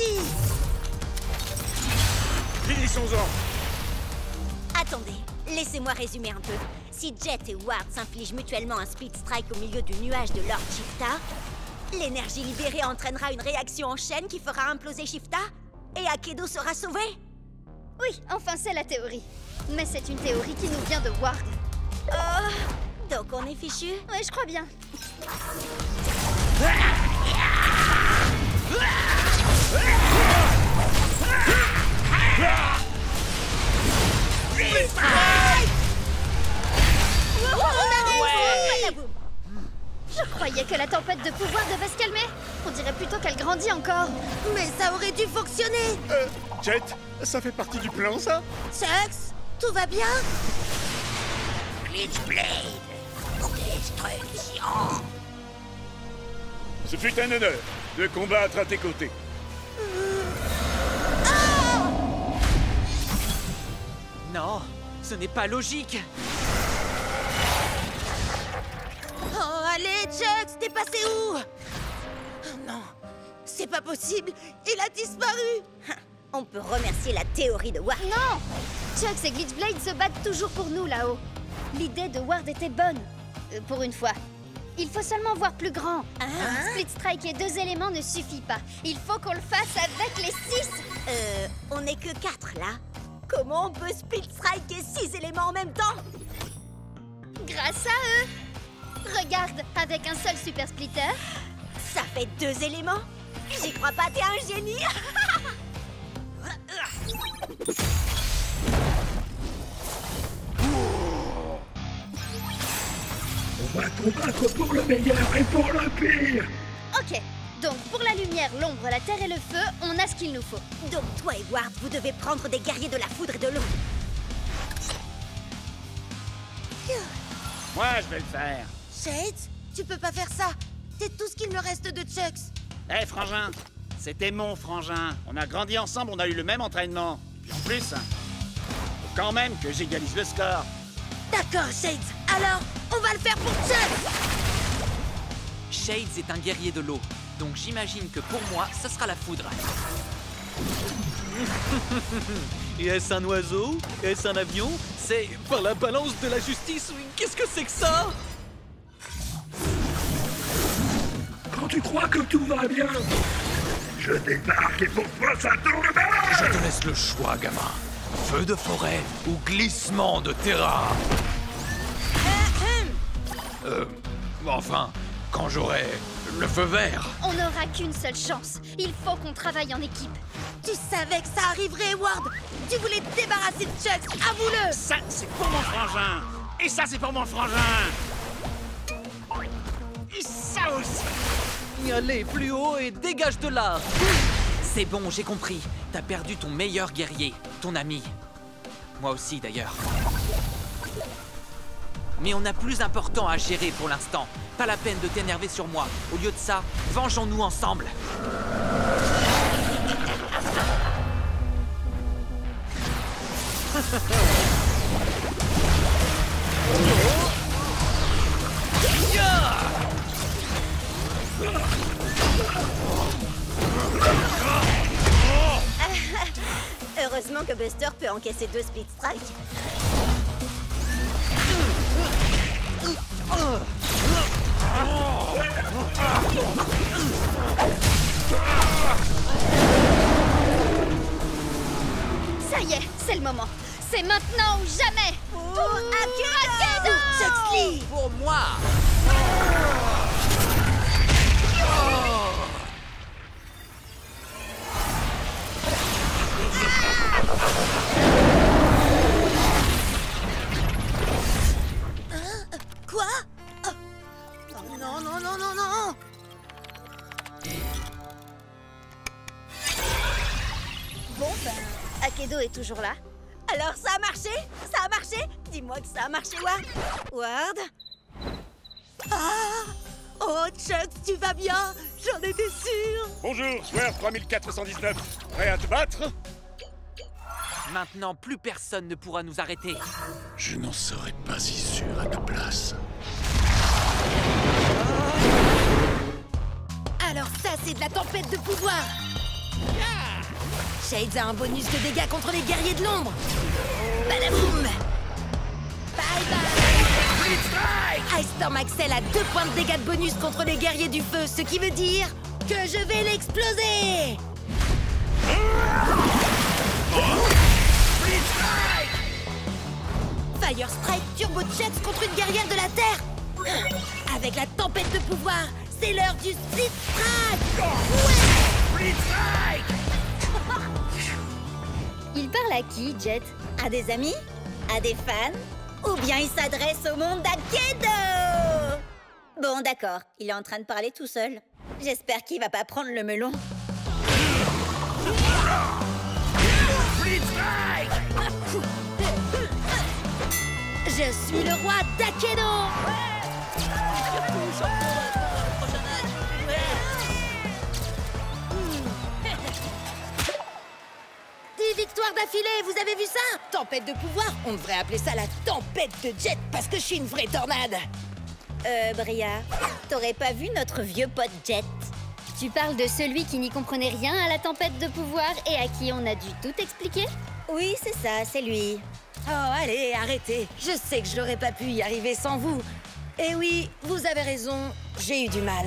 parti! Finissons-en! Attendez, laissez-moi résumer un peu. Si Jet et Ward s'infligent mutuellement un Split Strike au milieu du nuage de Lord Shifta, l'énergie libérée entraînera une réaction en chaîne qui fera imploser Shifta et Akedo sera sauvé. Oui, enfin c'est la théorie. Mais c'est une théorie qui nous vient de Ward. Oh, donc on est fichu? Ouais, je crois bien. Je croyais que la tempête de pouvoir devait se calmer. On dirait plutôt qu'elle grandit encore. Mais ça aurait dû fonctionner! Jet, ça fait partie du plan, ça? Chucks, tout va bien? Glitchblade, destruction. Ce fut un honneur de combattre à tes côtés. Non, ce n'est pas logique. Oh, allez, Chucks, t'es passé où? Oh non, c'est pas possible, il a disparu! On peut remercier la théorie de Ward. Non! Chucks et Glitchblade se battent toujours pour nous là-haut. L'idée de Ward était bonne. Pour une fois. Il faut seulement voir plus grand. Split Strike et 2 éléments ne suffit pas. Il faut qu'on le fasse avec les 6. On n'est que 4 là. Comment on peut Split Strike et 6 éléments en même temps? Grâce à eux. Regarde, avec un seul Super Splitter. Ça fait 2 éléments? J'y crois pas, t'es un génie! On va combattre pour le meilleur et pour le pire. Ok, donc pour la lumière, l'ombre, la terre et le feu, on a ce qu'il nous faut. Donc toi et Ward, vous devez prendre des guerriers de la foudre et de l'eau. Moi, je vais le faire. Shades, tu peux pas faire ça. C'est tout ce qu'il me reste de Chucks. Hé, frangin, c'était mon frangin. On a grandi ensemble, on a eu le même entraînement. Puis en plus, faut quand même que j'égalise le score. D'accord, Shades. Alors, on va le faire pour Chucks. Shades est un guerrier de l'eau, donc j'imagine que pour moi, ça sera la foudre. Et est-ce un oiseau? Est-ce un avion? C'est par la balance de la justice? Qu'est-ce que c'est que ça? Quand tu crois que tout va bien, je débarque et pour toi ça tourne mal. Je te laisse le choix, gamin. Feu de forêt ou glissement de terrain. Enfin, quand j'aurai le feu vert. On n'aura qu'une seule chance. Il faut qu'on travaille en équipe. Tu savais que ça arriverait, Ward. Tu voulais te débarrasser de Chucks. Avoue-le. Ça, c'est pour mon frangin. Et ça, c'est pour mon frangin. Et ça aussi. Allez, plus haut et dégage de là. C'est bon, j'ai compris. T'as perdu ton meilleur guerrier, ton ami. Moi aussi, d'ailleurs. Mais on a plus important à gérer pour l'instant. Pas la peine de t'énerver sur moi. Au lieu de ça, vengeons-nous ensemble. Heureusement que Buster peut encaisser 2 Split Strike. Ça y est, c'est le moment. C'est maintenant ou jamais. Pour Akedo! Chucks, Pour moi. Quoi? Oh. Non, non, non, non, non. Bon, ben, Akedo est toujours là. Alors ça a marché? Ça a marché? Dis-moi que ça a marché, Ward. Ward? Ah! Oh, Chucks, tu vas bien? J'en étais sûre. Bonjour, joueur 3419. Prêt à te battre? Maintenant, plus personne ne pourra nous arrêter. Je n'en serais pas si sûr à ta place. Alors ça, c'est de la tempête de pouvoir. Shades a un bonus de dégâts contre les guerriers de l'ombre. Badaboum. Bye bye. Ice Storm Axel a 2 points de dégâts de bonus contre les guerriers du feu, ce qui veut dire que je vais l'exploser. Fire Strike Turbo Jets contre une guerrière de la Terre. Avec la tempête de pouvoir, c'est l'heure du Split Strike. Ouais. Split Strike. Il parle à qui, Jet? À des amis? À des fans? Ou bien il s'adresse au monde d'Akedo? Bon, d'accord, il est en train de parler tout seul. J'espère qu'il va pas prendre le melon. Je suis le roi d'Akedo. 10 victoires d'affilée, vous avez vu ça? Tempête de pouvoir, on devrait appeler ça la tempête de jet parce que je suis une vraie tornade. Bria, t'aurais pas vu notre vieux pote Jet? Tu parles de celui qui n'y comprenait rien à la tempête de pouvoir et à qui on a dû tout expliquer? Oui, c'est ça, c'est lui. Oh, allez, arrêtez. Je sais que je n'aurais pas pu y arriver sans vous. Et oui, vous avez raison, j'ai eu du mal.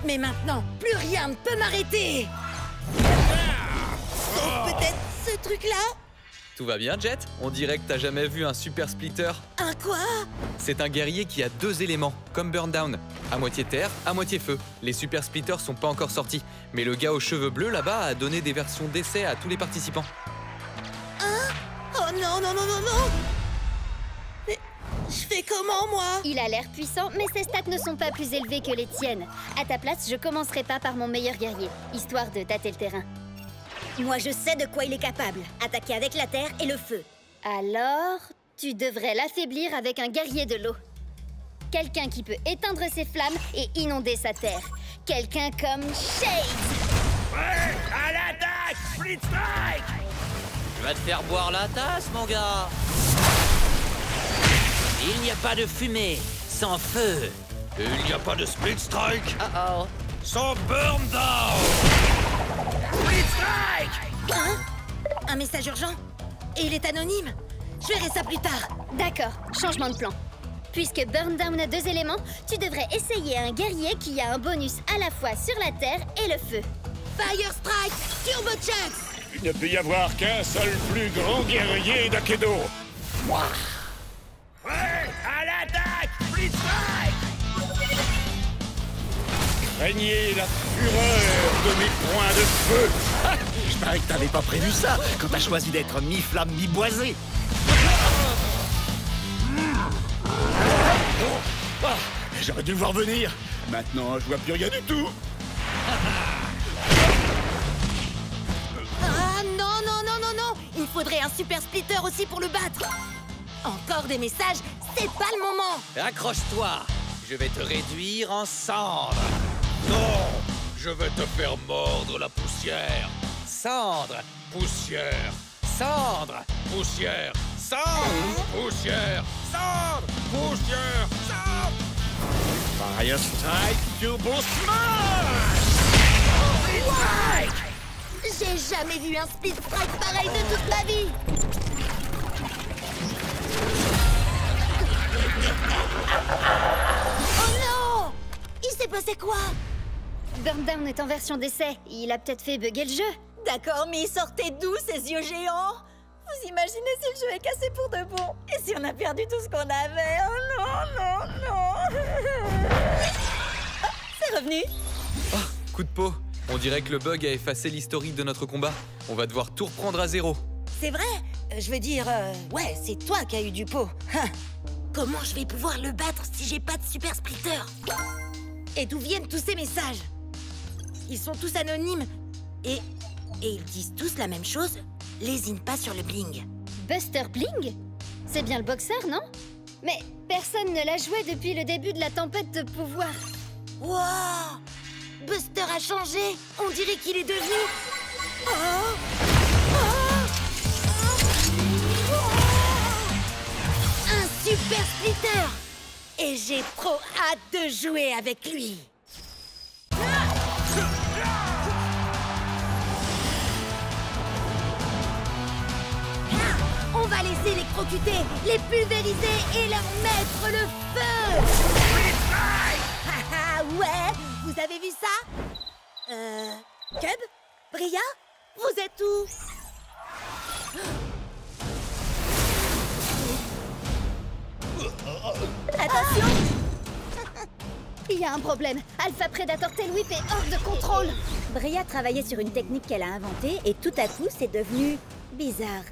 Mais maintenant, plus rien ne peut m'arrêter. Sauf peut-être ce truc-là. Tout va bien, Jet? On dirait que t'as jamais vu un super splitter. Un quoi? C'est un guerrier qui a 2 éléments, comme Burn Down. À moitié terre, à moitié feu. Les super splitters sont pas encore sortis. Mais le gars aux cheveux bleus, là-bas, a donné des versions d'essai à tous les participants. Hein? Oh non, non, non, non, non! Mais je fais comment, moi? Il a l'air puissant, mais ses stats ne sont pas plus élevés que les tiennes. À ta place, je commencerai pas par mon meilleur guerrier, histoire de tâter le terrain. Moi, je sais de quoi il est capable. Attaquer avec la terre et le feu. Alors, tu devrais l'affaiblir avec un guerrier de l'eau. Quelqu'un qui peut éteindre ses flammes et inonder sa terre. Quelqu'un comme Shades. Ouais, à l'attaque! Split Strike! Tu vas te faire boire la tasse, mon gars. Il n'y a pas de fumée sans feu. Il n'y a pas de Split Strike Oh. sans Burn Down! Split Strike! Hein? Un message urgent? Et il est anonyme? Je verrai ça plus tard. D'accord, changement de plan. Puisque Burn Down a 2 éléments, tu devrais essayer un guerrier qui a un bonus à la fois sur la terre et le feu. Fire Strike Turbo Jets! Il ne peut y avoir qu'un seul plus grand guerrier d'Akedo. Moi. Ouais, à l'attaque! Split Strike! Craignez la fureur de mes points de feu. Ah, je parie que t'avais pas prévu ça quand t'as choisi d'être mi-flamme, mi-boisé. Ah, j'aurais dû le voir venir. Maintenant, je vois plus rien du tout. Ah non, non, non, non, non! Il faudrait un super splitter aussi pour le battre. Encore des messages, c'est pas le moment. Accroche-toi. Je vais te réduire en cendres. Non! Je vais te faire mordre la poussière! Cendres, Poussière! cendres. Poussière! Cendre! Poussière! Cendre! Poussière! Cendre! Fire Strike Turbo Smash! Split Strike! J'ai jamais vu un split strike pareil de toute ma vie. Oh non! Il s'est passé quoi? Burn Down est en version d'essai. Il a peut-être fait bugger le jeu. D'accord, mais il sortait d'où ces yeux géants? Vous imaginez si le jeu est cassé pour de bon? Et si on a perdu tout ce qu'on avait? Oh non, non, non! Ah, c'est revenu! Ah, coup de peau. On dirait que le bug a effacé l'historique de notre combat. On va devoir tout reprendre à zéro. C'est vrai? Je veux dire, ouais, c'est toi qui as eu du pot. Hein. Comment je vais pouvoir le battre si j'ai pas de super splitter? Et d'où viennent tous ces messages? Ils sont tous anonymes. Et ils disent tous la même chose. Lésine pas sur le bling. Buster Bling? C'est bien le boxeur, non? Mais personne ne l'a joué depuis le début de la tempête de pouvoir. Wow! Buster a changé. On dirait qu'il est devenu... Oh! Un super splitter! Et j'ai trop hâte de jouer avec lui. électrocuter, les pulvériser et leur mettre le feu. Haha, ouais, vous avez vu ça? Cub? Bria? Vous êtes où? Attention! Il y a un problème. Alpha Predator Tail Whip est hors de contrôle. Bria travaillait sur une technique qu'elle a inventée et tout à coup, c'est devenu bizarre.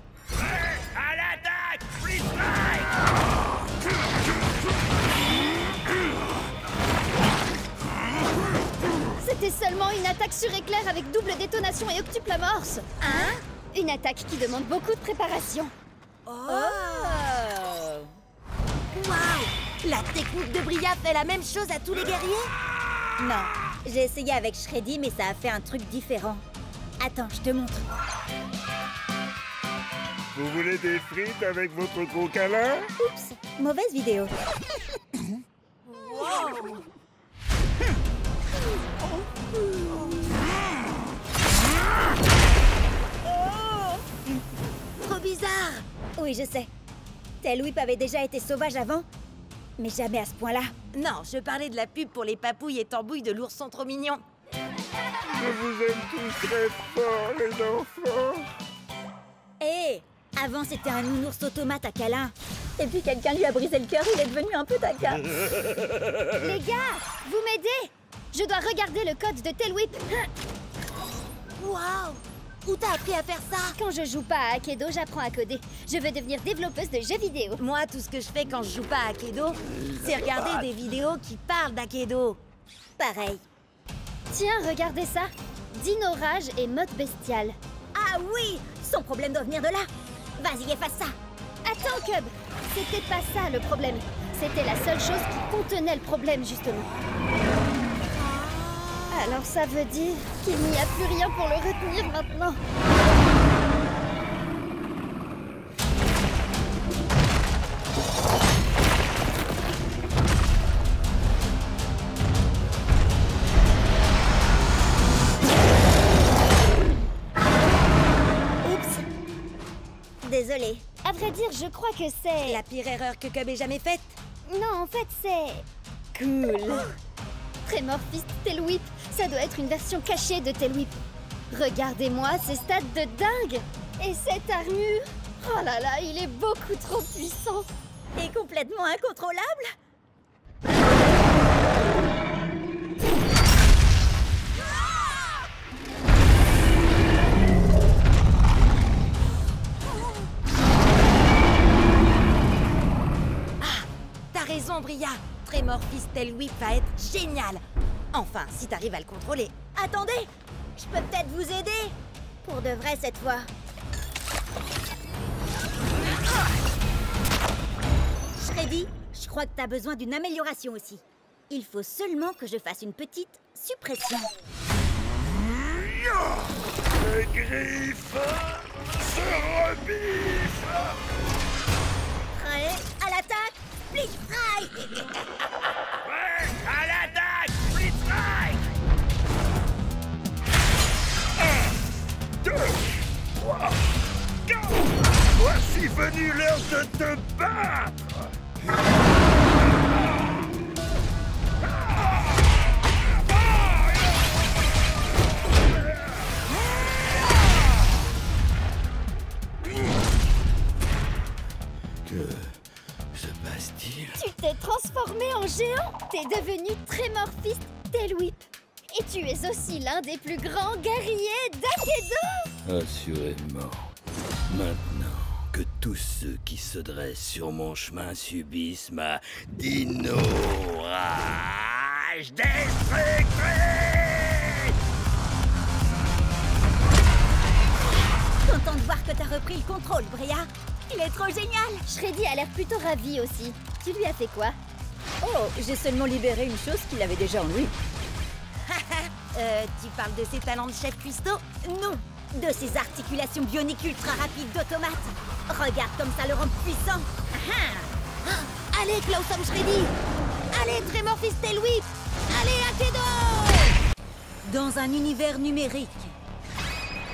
À l'attaque! Split Strike! C'était seulement une attaque sur éclair avec double détonation et octuple amorce. Hein? Une attaque qui demande beaucoup de préparation. Oh! Waouh! La technique de Bria fait la même chose à tous les guerriers? Non, j'ai essayé avec Shreddy, mais ça a fait un truc différent. Attends, je te montre. Vous voulez des frites avec votre gros câlin? Oups, mauvaise vidéo. Trop bizarre! Oui, je sais. Tail Whip avait déjà été sauvage avant, mais jamais à ce point-là. Non, je parlais de la pub pour les papouilles et tambouilles de l'ourson trop mignon. Je vous aime tous très fort, les enfants. Hé, avant c'était un nounours automate à câlin. Et puis quelqu'un lui a brisé le cœur, il est devenu un peu taquin. Les gars, vous m'aidez? Je dois regarder le code de Tail Whip. Waouh! Où t'as appris à faire ça? Quand je joue pas à Akedo, j'apprends à coder. Je veux devenir développeuse de jeux vidéo. Moi, tout ce que je fais quand je joue pas à Akedo, c'est regarder des vidéos qui parlent d'Akedo. Pareil. Tiens, regardez ça. Dino Rage et mode bestial. Ah oui! Son problème doit venir de là. Vas-y, efface ça. Attends, Cub. C'était pas ça le problème. C'était la seule chose qui contenait le problème, justement. Alors ça veut dire qu'il n'y a plus rien pour le retenir maintenant. Oups. Désolée. À vrai dire, je crois que c'est... La pire erreur que Cub ait jamais faite. Non, en fait, c'est... Cool. Tremorfist Tail Whip, ça doit être une version cachée de Tail Whip. Regardez-moi ces stats de dingue. Et cette armure, oh là là, il est beaucoup trop puissant. Et complètement incontrôlable. Ah, t'as raison, Bria. Tremorfist Tail Whip va être génial. Enfin, si t'arrives à le contrôler. Attendez, je peux peut-être vous aider. Pour de vrai cette fois. Shreddy, je crois que t'as besoin d'une amélioration aussi. Il faut seulement que je fasse une petite suppression. Les griffes se rebiffent. Prêt à l'attaque, Split Strike. Ouais, à l'attaque! Split Strike! 1, 2, 3, 4. Voici venu l'heure de te battre. Que se passe-t-il? Tu t'es transformé en géant. T'es devenu Tremorfist Tail Whip. Et tu es aussi l'un des plus grands guerriers d'Akedo. Assurément. Maintenant que tous ceux qui se dressent sur mon chemin subissent ma Dino Rage destructrice! Content de voir que t'as repris le contrôle, Bria. Il est trop génial. Shreddy a l'air plutôt ravi aussi. Tu lui as fait quoi? Oh, j'ai seulement libéré une chose qu'il avait déjà en lui. Tu parles de ses talents de chef cuistot? Non, de ses articulations bioniques ultra rapides d'automate. Regarde comme ça le rend puissant. Allez, Clawsome Shreddy. Allez, Tremorfist Tail Whip. Allez, Akedo. Dans un univers numérique,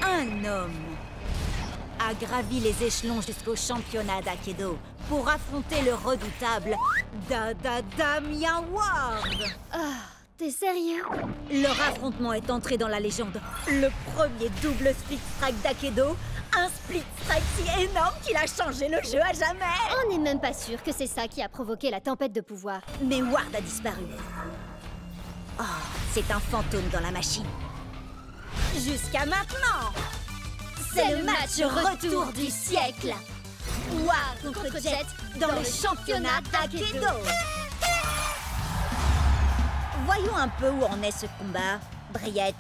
un homme a gravi les échelons jusqu'au championnat d'Akedo pour affronter le redoutable Damien Ward. Ah, t'es sérieux? Leur affrontement est entré dans la légende. Le premier double split strike d'Akedo, un split strike si énorme qu'il a changé le jeu à jamais. On n'est même pas sûr que c'est ça qui a provoqué la tempête de pouvoir. Mais Ward a disparu. Oh, c'est un fantôme dans la machine. Jusqu'à maintenant. C'est le match retour du siècle. Ward contre Jet dans le championnat d'Akedo. Voyons un peu où en est ce combat, Briette.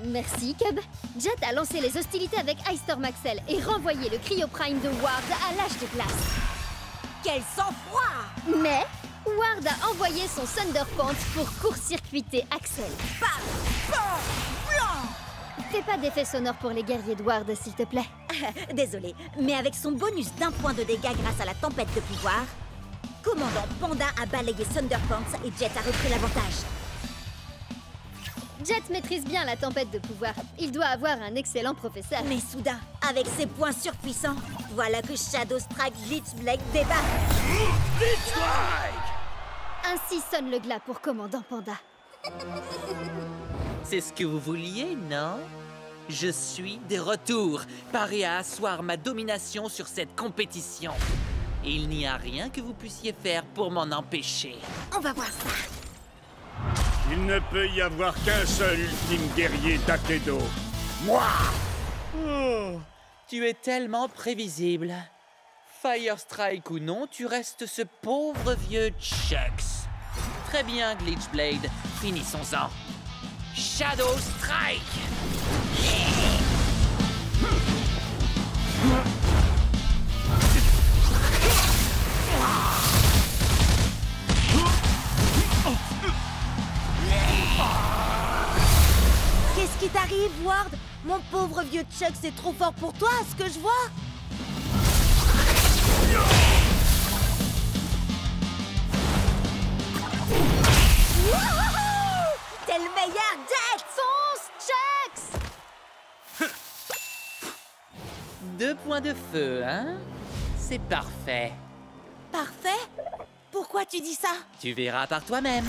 Merci, Cub. Jet a lancé les hostilités avec Ice Storm Axel et renvoyé le Cryo Prime de Ward à l'âge de glace. Quel sang-froid! Mais Ward a envoyé son Thunderpants pour court-circuiter Axel. Fais pas d'effet sonore pour les guerriers de Ward, s'il te plaît. Désolé, mais avec son bonus d'1 point de dégâts grâce à la tempête de pouvoir, Commandant Panda a balayé Thunderpants et Jet a repris l'avantage. Jet maîtrise bien la tempête de pouvoir. Il doit avoir un excellent professeur. Mais soudain, avec ses points surpuissants, voilà que Shadow Strike Glitchblade débarque. Ainsi sonne le glas pour Commandant Panda. C'est ce que vous vouliez, non? Je suis de retour, paré à asseoir ma domination sur cette compétition. Il n'y a rien que vous puissiez faire pour m'en empêcher. On va voir ça. Il ne peut y avoir qu'un seul ultime guerrier d'Akedo. Moi! Oh, tu es tellement prévisible. Fire Strike ou non, tu restes ce pauvre vieux Chucks. Très bien, Glitchblade. Finissons-en. Shadow Strike! Qu'est-ce qui t'arrive, Ward? Mon pauvre vieux Chuck, c'est trop fort pour toi, ce que je vois. Wouhou! T'es le meilleur, Jet! Fonce, Chucks! 2 points de feu, hein? C'est parfait. Parfait? Pourquoi tu dis ça? Tu verras par toi-même.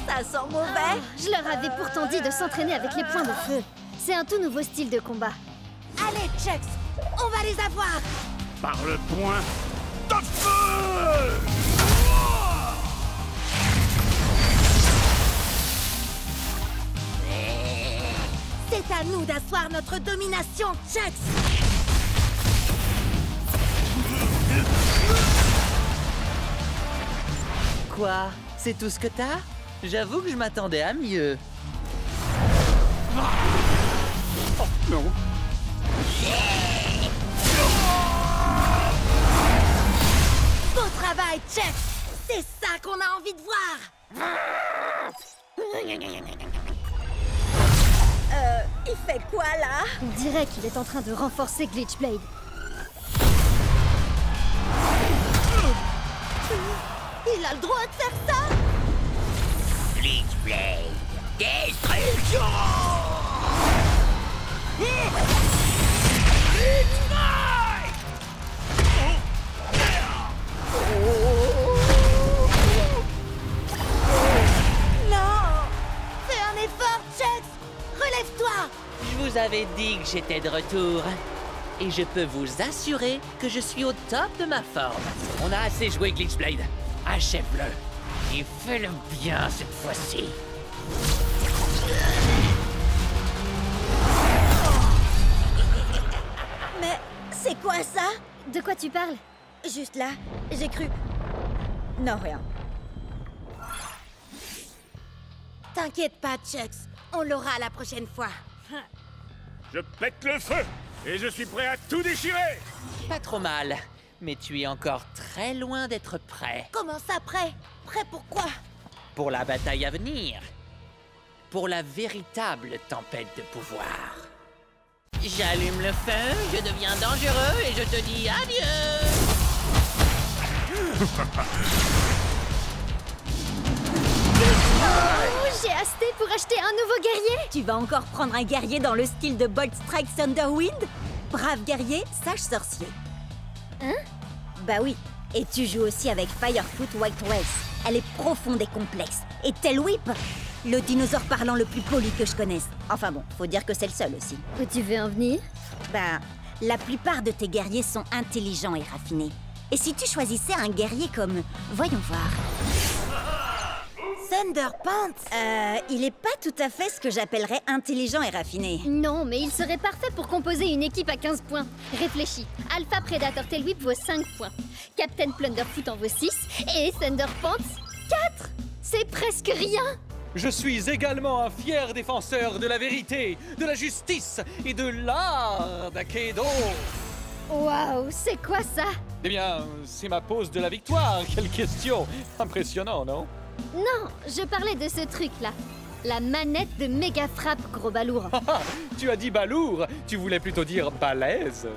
Ça sent mauvais. Je leur avais pourtant dit de s'entraîner avec les points de feu. C'est un tout nouveau style de combat. Allez, Chucks, on va les avoir. Par le point de feu! C'est à nous d'asseoir notre domination, Chucks. Quoi? C'est tout ce que t'as? J'avoue que je m'attendais à mieux. Oh, non. Beau travail, Chucks. C'est ça qu'on a envie de voir. Il fait quoi, là? On dirait qu'il est en train de renforcer Glitchblade. Il a le droit de faire ça? Glitchblade, destruction! Non! Fais un effort, Chucks! Relève-toi! Je vous avais dit que j'étais de retour. Et je peux vous assurer que je suis au top de ma forme. On a assez joué, Glitchblade. Achève-le. Et fais-le bien cette fois-ci. Mais c'est quoi ça? De quoi tu parles? Juste là, j'ai cru... Non, rien. T'inquiète pas, Chucks. On l'aura la prochaine fois. Je pète le feu et je suis prêt à tout déchirer. Pas trop mal. Mais tu es encore très loin d'être prêt. Comment ça, prêt? Prêt pour quoi? Pour la bataille à venir. Pour la véritable tempête de pouvoir. J'allume le feu, je deviens dangereux et je te dis adieu. J'ai asté pour acheter un nouveau guerrier. Tu vas encore prendre un guerrier dans le style de Bolt Strike Thunderwind? Brave guerrier, sage sorcier. Hein? Bah oui. Et tu joues aussi avec Firefoot White Wells. Elle est profonde et complexe. Et Tail Whip, le dinosaure parlant le plus poli que je connaisse. Enfin bon, faut dire que c'est le seul aussi. Où tu veux en venir? Bah, la plupart de tes guerriers sont intelligents et raffinés. Et si tu choisissais un guerrier comme... Voyons voir... Thunderpants, il est pas tout à fait ce que j'appellerais intelligent et raffiné. Non, mais il serait parfait pour composer une équipe à 15 points. Réfléchis, Alpha Predator Tail Whip vaut 5 points, Captain Plunderfoot en vaut 6, et Thunderpants, 4. C'est presque rien. Je suis également un fier défenseur de la vérité, de la justice et de l'art d'Akedo. Waouh, c'est quoi ça? Eh bien, c'est ma pose de la victoire. Quelle question! Impressionnant, non? Non, je parlais de ce truc-là. La manette de méga frappe, gros balourd. Tu as dit balourd, tu voulais plutôt dire balèze.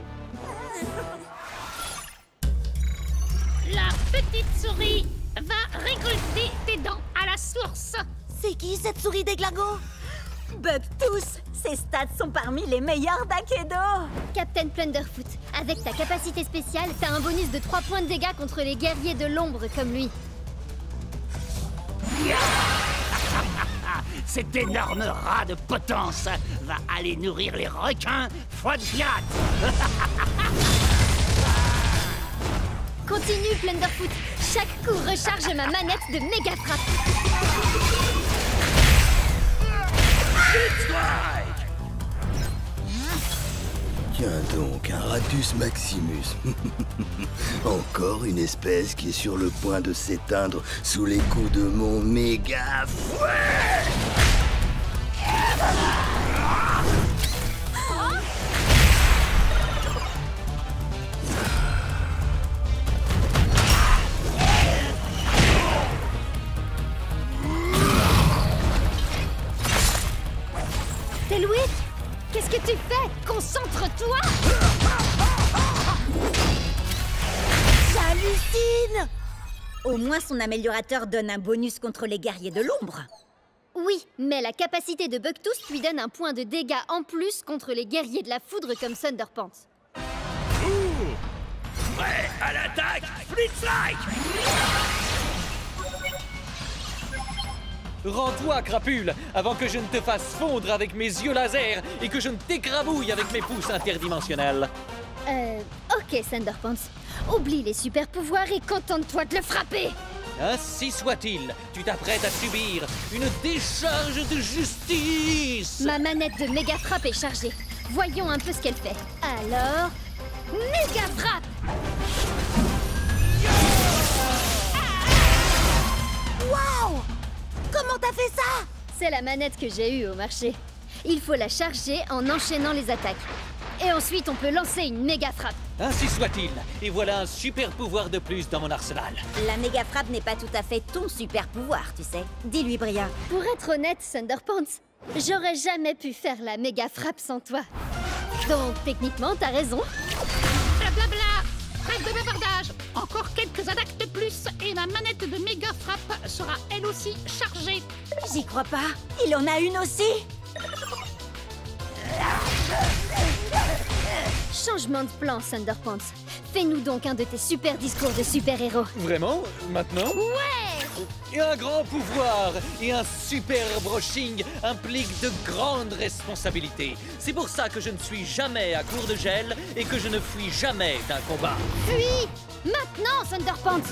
La petite souris va récolter tes dents à la source. C'est qui cette souris déglingo? Bugtooth, ses stats sont parmi les meilleurs d'Akedo. Captain Plunderfoot, avec ta capacité spéciale, t'as un bonus de 3 points de dégâts contre les guerriers de l'ombre comme lui. Cet énorme rat de potence va aller nourrir les requins foie de pirate. Continue, Plunderfoot. Chaque coup recharge ma manette de méga frappe. Tiens donc, un Ratus Maximus. Encore une espèce qui est sur le point de s'éteindre sous les coups de mon méga fouet. Tail Whip, qu'est-ce que tu fais? Concentre-toi! J'hallucine! Au moins son améliorateur donne un bonus contre les guerriers de l'ombre. Oui, mais la capacité de Bugtooth lui donne un point de dégâts en plus contre les guerriers de la foudre comme Thunderpants. Prêt à l'attaque, Blitzstrike! Rends-toi, crapule, avant que je ne te fasse fondre avec mes yeux laser et que je ne t'écrabouille avec mes pouces interdimensionnels. Ok, Thunderpants. Oublie les super pouvoirs et contente-toi de le frapper. Ainsi soit-il, tu t'apprêtes à subir une décharge de justice. Ma manette de méga frappe est chargée. Voyons un peu ce qu'elle fait. Alors, méga frappe! Waouh! Comment t'as fait ça? C'est la manette que j'ai eue au marché. Il faut la charger en enchaînant les attaques. Et ensuite, on peut lancer une méga frappe. Ainsi soit-il, et voilà un super pouvoir de plus dans mon arsenal. La méga frappe n'est pas tout à fait ton super pouvoir, tu sais. Dis-lui, Bria. Pour être honnête, Thunderpants, j'aurais jamais pu faire la méga frappe sans toi. Donc, techniquement, t'as raison. Blablabla. Trêve de bavardage. Encore quelques attaques de plus et ma manette de méga frappe sera elle aussi chargée. J'y crois pas. Il en a une aussi. Changement de plan, Thunderpants. Fais-nous donc un de tes super discours de super-héros. Vraiment? Maintenant? Ouais! Et un grand pouvoir et un super brushing impliquent de grandes responsabilités. C'est pour ça que je ne suis jamais à court de gel et que je ne fuis jamais d'un combat. Fuis! Maintenant, Thunderpants!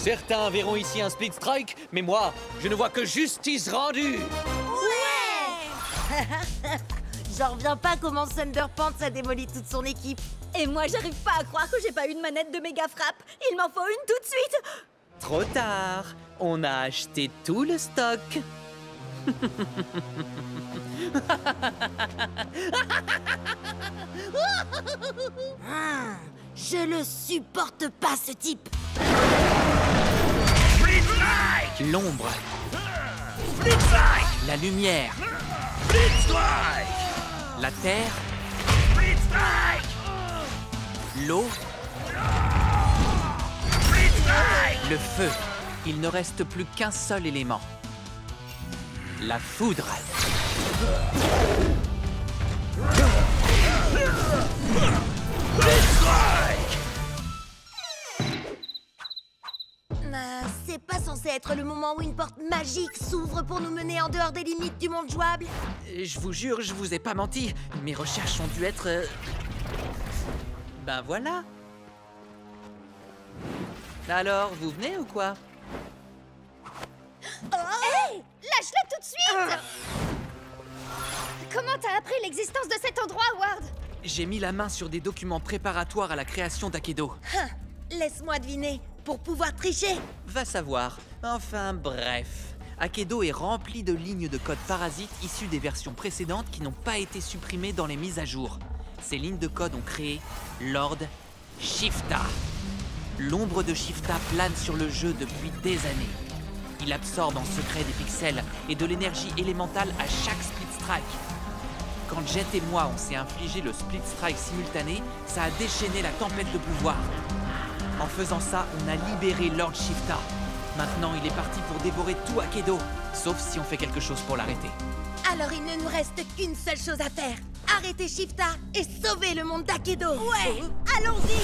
Certains verront ici un split strike, mais moi, je ne vois que justice rendue. Ouais! J'en reviens pas comment Thunderpants a démoli toute son équipe. Et moi, j'arrive pas à croire que j'ai pas une manette de méga frappe. Il m'en faut une tout de suite. Trop tard, on a acheté tout le stock. Je le supporte pas, ce type. L'ombre. Split Strike! La lumière. Split Strike! La terre. Split Strike! L'eau. Split Strike! Le feu. Il ne reste plus qu'un seul élément. La foudre. Split Strike! C'est pas censé être le moment où une porte magique s'ouvre pour nous mener en dehors des limites du monde jouable? Je vous jure, je vous ai pas menti. Mes recherches ont dû être... Ben voilà. Alors, vous venez ou quoi? Hey! Lâche-la tout de suite! Comment t'as appris l'existence de cet endroit, Ward? J'ai mis la main sur des documents préparatoires à la création d'Akedo. Laisse-moi deviner, pour pouvoir tricher. Va savoir. Enfin, bref. Akedo est rempli de lignes de code parasites issues des versions précédentes qui n'ont pas été supprimées dans les mises à jour. Ces lignes de code ont créé Lord Shifta. L'ombre de Shifta plane sur le jeu depuis des années. Il absorbe en secret des pixels et de l'énergie élémentale à chaque Split Strike. Quand Jet et moi on s'est infligé le Split Strike simultané, ça a déchaîné la tempête de pouvoir. En faisant ça, on a libéré Lord Shifta. Maintenant, il est parti pour dévorer tout Akedo, sauf si on fait quelque chose pour l'arrêter. Alors il ne nous reste qu'une seule chose à faire. Arrêter Shifta et sauver le monde d'Akedo. Ouais, allons-y.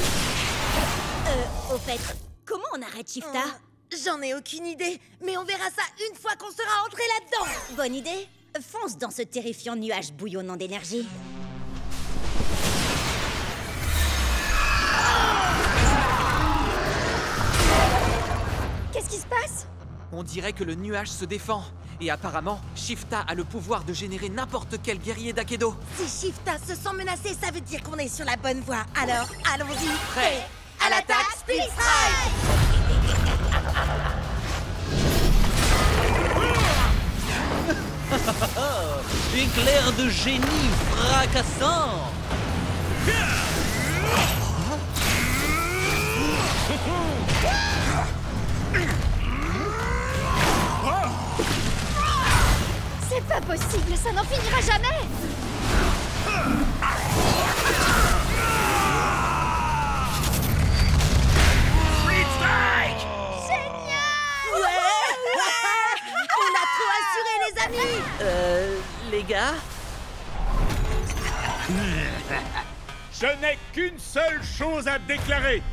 Au fait, comment on arrête Shifta? J'en ai aucune idée, mais on verra ça une fois qu'on sera entré là-dedans. Bonne idée. Fonce dans ce terrifiant nuage bouillonnant d'énergie. Qu'est-ce qui se passe? On dirait que le nuage se défend. Et apparemment, Shifta a le pouvoir de générer n'importe quel guerrier d'Akedo. Si Shifta se sent menacé, ça veut dire qu'on est sur la bonne voie. Alors, allons-y. Prêt à l'attaque, Split Strike! Éclair de génie fracassant! C'est pas possible, ça n'en finira jamais! Split Strike! Génial! Ouais! On a trop assuré, les amis! Les gars? Je n'ai qu'une seule chose à déclarer.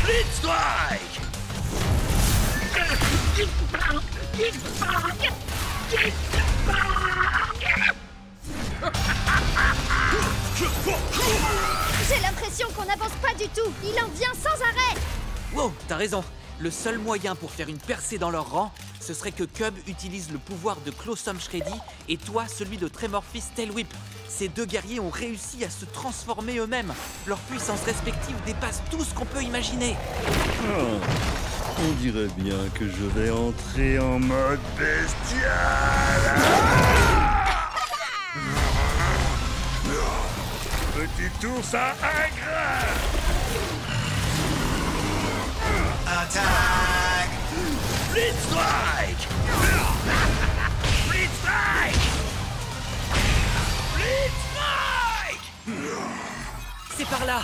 Split Strike! J'ai l'impression qu'on n'avance pas du tout. Il en vient sans arrêt. Wow, t'as raison. Le seul moyen pour faire une percée dans leur rang, ce serait que Cub utilise le pouvoir de Closum Shreddy et toi celui de Tremorphis Tail Whip. Ces deux guerriers ont réussi à se transformer eux-mêmes. Leurs puissances respectives dépassent tout ce qu'on peut imaginer. On dirait bien que je vais entrer en mode bestial. Petit ours à ingrat. Attaque! Split Strike! Split Strike! Split Strike! C'est par là!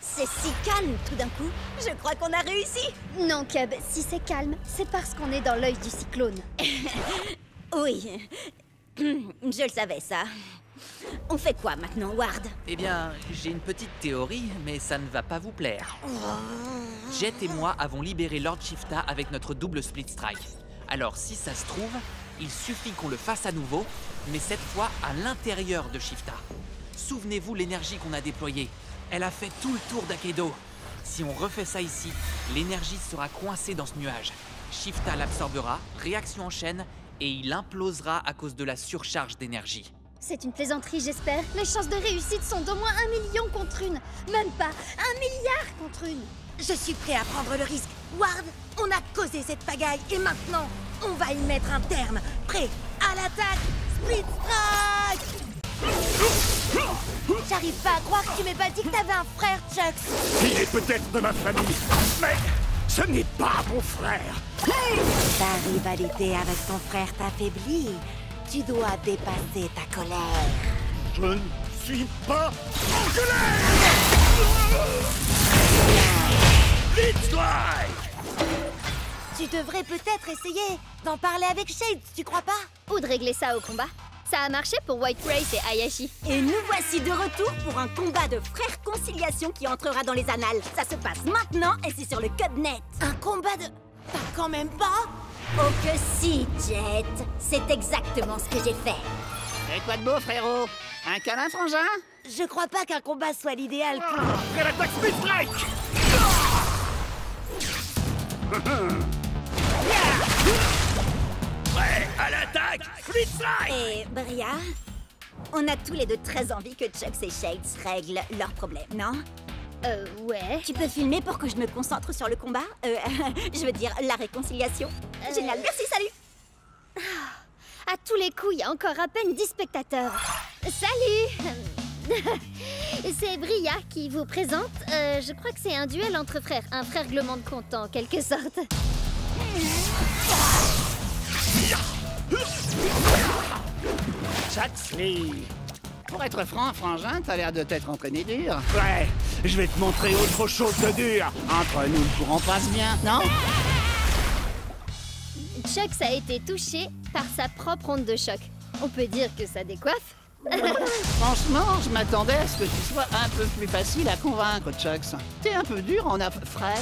C'est si calme tout d'un coup. Je crois qu'on a réussi. Non, Cub, si c'est calme, c'est parce qu'on est dans l'œil du cyclone. Oui. Je le savais, ça. On fait quoi maintenant, Ward? Eh bien, j'ai une petite théorie, mais ça ne va pas vous plaire. Jet et moi avons libéré Lord Shifta avec notre double Split Strike. Alors, si ça se trouve, il suffit qu'on le fasse à nouveau, mais cette fois à l'intérieur de Shifta. Souvenez-vous l'énergie qu'on a déployée. Elle a fait tout le tour d'Akedo. Si on refait ça ici, l'énergie sera coincée dans ce nuage. Shifta l'absorbera, réaction en chaîne, et il implosera à cause de la surcharge d'énergie. C'est une plaisanterie, j'espère. Les chances de réussite sont d'au moins 1 million contre une. Même pas 1 milliard contre une. Je suis prêt à prendre le risque. Ward, on a causé cette pagaille et maintenant, on va y mettre un terme. Prêt à l'attaque, Split Strike! J'arrive. J'arrive pas à croire que tu m'aies pas dit que t'avais un frère, Chucks. Il est peut-être de ma famille, mais ce n'est pas mon frère. Ta rivalité avec ton frère t'affaiblit. Tu dois dépasser ta colère. Je ne suis pas en colère. Blitzstrike! Tu devrais peut-être essayer d'en parler avec Shades, tu crois pas? Ou de régler ça au combat. Ça a marché pour White Race et Hayashi. Et nous voici de retour pour un combat de frères conciliation qui entrera dans les annales. Ça se passe maintenant et c'est sur le Cubnet. Un combat de... T'as quand même pas? Oh que si, Jet. C'est exactement ce que j'ai fait. Et quoi de beau, frérot? Un câlin, frangin? Je crois pas qu'un combat soit l'idéal pour... Après l'attaque Blitzstrike! Prêt à l'attaque Blitzstrike! Et Bria, on a tous les deux très envie que Chucks et Shades règlent leurs problèmes, non? Ouais. Tu peux filmer pour que je me concentre sur le combat? Je veux dire, la réconciliation. Génial, merci, salut! À tous les coups, il y a encore à peine 10 spectateurs. Salut! C'est Bria qui vous présente. Je crois que c'est un duel entre frères. Un frère glement de compte, en quelque sorte. Chucksley! Pour être franc, frangin, t'as l'air de t'être entraîné dur. Ouais, je vais te montrer autre chose de dur. Entre nous, le courant passe bien, non? Chucks a été touché par sa propre onde de choc. On peut dire que ça décoiffe. Franchement, je m'attendais à ce que tu sois un peu plus facile à convaincre, Chucks. T'es un peu dur en frère.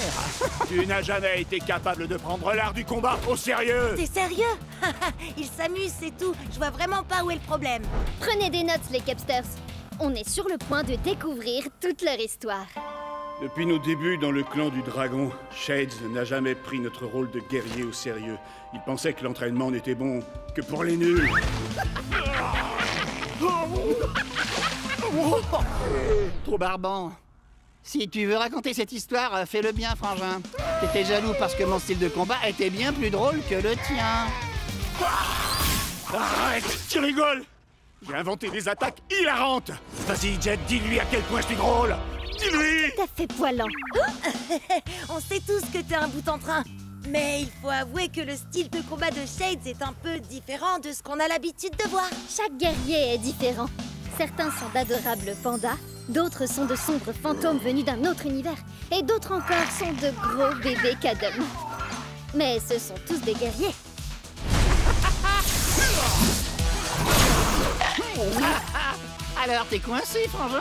Tu n'as jamais été capable de prendre l'art du combat au sérieux. T'es sérieux? Il s'amuse, c'est tout. Je vois vraiment pas où est le problème. Prenez des notes, les Cubsters. On est sur le point de découvrir toute leur histoire. Depuis nos débuts dans le clan du dragon, Shades n'a jamais pris notre rôle de guerrier au sérieux. Il pensait que l'entraînement n'était bon que pour les nuls. Trop barbant. Si tu veux raconter cette histoire, fais-le bien, frangin. T'étais jaloux parce que mon style de combat était bien plus drôle que le tien. Arrête, tu rigoles. J'ai inventé des attaques hilarantes. Vas-y, Jet, dis-lui à quel point je suis drôle. Dis-lui. T'as fait poilant. On sait tous que t'es un bout en train. Mais il faut avouer que le style de combat de Shades est un peu différent de ce qu'on a l'habitude de voir. Chaque guerrier est différent. Certains sont d'adorables pandas, d'autres sont de sombres fantômes venus d'un autre univers, et d'autres encore sont de gros bébés cadums. Mais ce sont tous des guerriers. Alors, t'es coincé, frangin?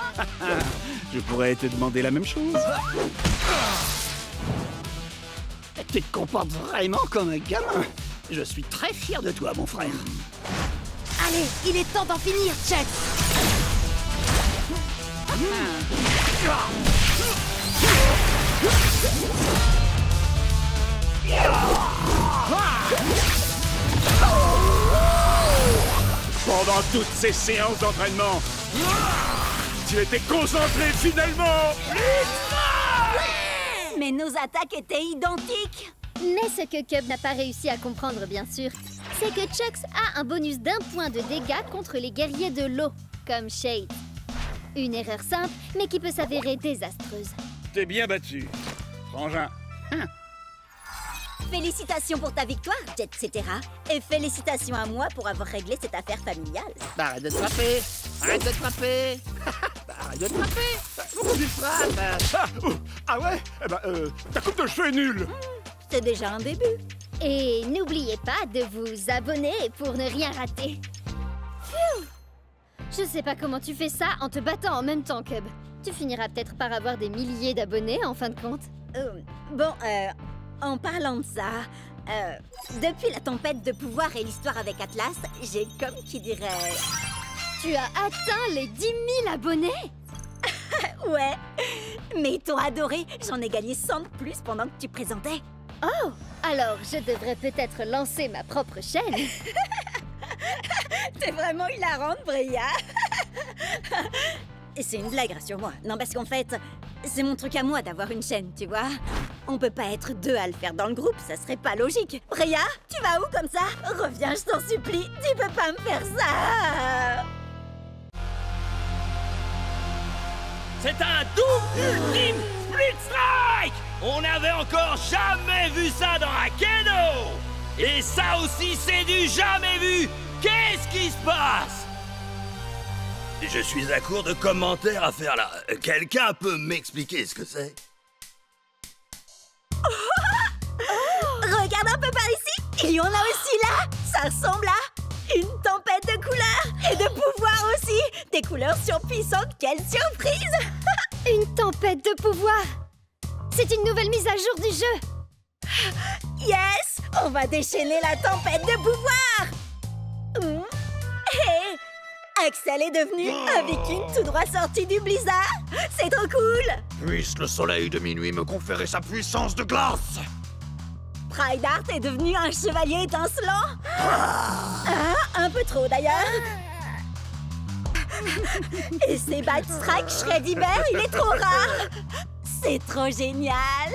Je pourrais te demander la même chose. Tu te comportes vraiment comme un gamin. Je suis très fier de toi, mon frère. Allez, il est temps d'en finir, Chuck. Pendant toutes ces séances d'entraînement, tu étais concentré finalement. Mais nos attaques étaient identiques. Mais ce que Cub n'a pas réussi à comprendre, bien sûr, c'est que Chucks a un bonus d'1 point de dégâts contre les guerriers de l'eau, comme Shade. Une erreur simple, mais qui peut s'avérer désastreuse. T'es bien battu, frangin. Félicitations pour ta victoire, Jet, etc. Et félicitations à moi pour avoir réglé cette affaire familiale. Arrête de te frapper. Arrête de te frapper. Arrête de te frapper. Pourquoi tu te frappes? Ah ouais? Eh ben, ta coupe de cheveux est nulle. C'est déjà un début. Et n'oubliez pas de vous abonner pour ne rien rater. Phew! Je sais pas comment tu fais ça en te battant en même temps, Cub. Tu finiras peut-être par avoir des milliers d'abonnés en fin de compte. En parlant de ça, depuis la tempête de pouvoir et l'histoire avec Atlas, j'ai comme qui dirait... Tu as atteint les 10 000 abonnés? Ouais, mais ils t'ont adoré. J'en ai gagné 100 de plus pendant que tu présentais. Oh, alors je devrais peut-être lancer ma propre chaîne. T'es vraiment hilarante, Bria. C'est une blague, rassure-moi. Non, parce qu'en fait, c'est mon truc à moi d'avoir une chaîne, tu vois. On peut pas être deux à le faire dans le groupe, ça serait pas logique. Bria, tu vas où comme ça? Reviens, je t'en supplie. Tu peux pas me faire ça. C'est un double ultime Split Strike! On n'avait encore jamais vu ça dans Akedo! Et ça aussi, c'est du jamais vu! Qu'est-ce qui se passe? Je suis à court de commentaires à faire là. Quelqu'un peut m'expliquer ce que c'est? Regarde un peu par ici. Il y en a aussi là. Ça ressemble à une tempête de couleurs et de pouvoirs aussi. Des couleurs surpuissantes. Quelle surprise! Une tempête de pouvoir. C'est une nouvelle mise à jour du jeu. Yes! On va déchaîner la tempête de pouvoir. Hé! Axel est devenu un viking tout droit sorti du blizzard. C'est trop cool. Puisse le soleil de minuit me conférer sa puissance de glace. Pride-Art est devenu un chevalier étincelant. Un peu trop d'ailleurs. Et c'est Bite Strike Shreddy Bear, il est trop rare. C'est trop génial.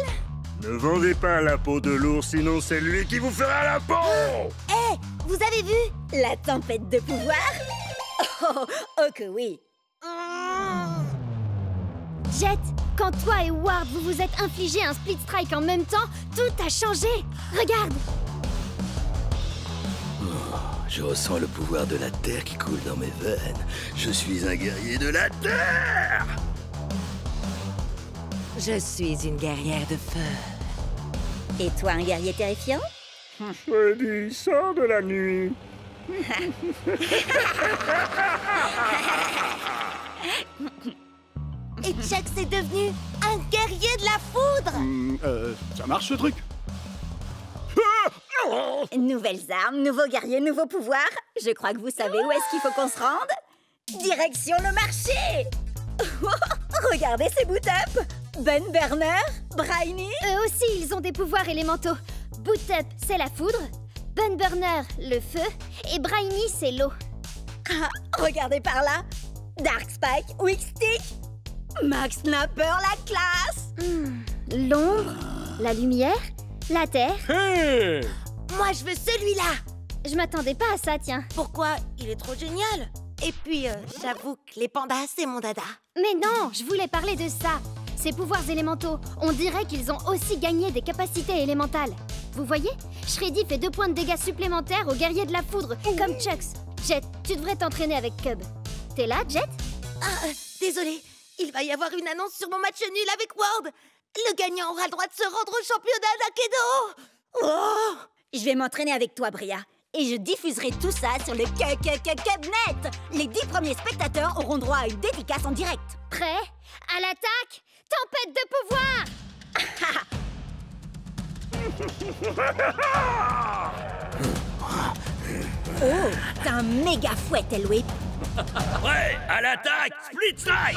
Ne vendez pas la peau de l'ours, sinon c'est lui qui vous fera la peau. Hé, vous avez vu la tempête de pouvoir? Oh que oui. Jet, quand toi et Ward vous vous êtes infligé un Split Strike en même temps, tout a changé. Regarde. Je ressens le pouvoir de la terre qui coule dans mes veines. Je suis un guerrier de la terre. Je suis une guerrière de feu. Et toi, un guerrier terrifiant? Freddy, sors de la nuit. Et Chuck est devenu un guerrier de la foudre. Ça marche ce truc? Nouvelles armes, nouveaux guerriers, nouveaux pouvoirs. Je crois que vous savez où est-ce qu'il faut qu'on se rende. Direction le marché. Regardez ces boot-up. Ben Burner, Briny. Eux aussi, ils ont des pouvoirs élémentaux. Boot Up, c'est la foudre. Bun Burner, le feu. Et Briny, c'est l'eau. Regardez par là. Dark Spike, Weak Stick. Max Snapper, la classe. L'ombre, la lumière, la terre. Hey! Moi, je veux celui-là. Je m'attendais pas à ça, tiens. Pourquoi? Il est trop génial. Et puis, j'avoue que les pandas, c'est mon dada. Mais non, je voulais parler de ça. Ces pouvoirs élémentaux, on dirait qu'ils ont aussi gagné des capacités élémentales. Vous voyez? Shreddy fait 2 points de dégâts supplémentaires aux guerriers de la foudre, comme Chucks. Jet, tu devrais t'entraîner avec Cub. T'es là, Jet? Désolé, il va y avoir une annonce sur mon match nul avec Ward. Le gagnant aura le droit de se rendre au championnat d'Akedo. Oh! Je vais m'entraîner avec toi, Bria. Et je diffuserai tout ça sur le Cubnet. Les 10 premiers spectateurs auront droit à une dédicace en direct. Prêt? À l'attaque? Tempête de pouvoir! Oh, t'as un méga fouet, Elwip. Ouais, à l'attaque, Split Strike.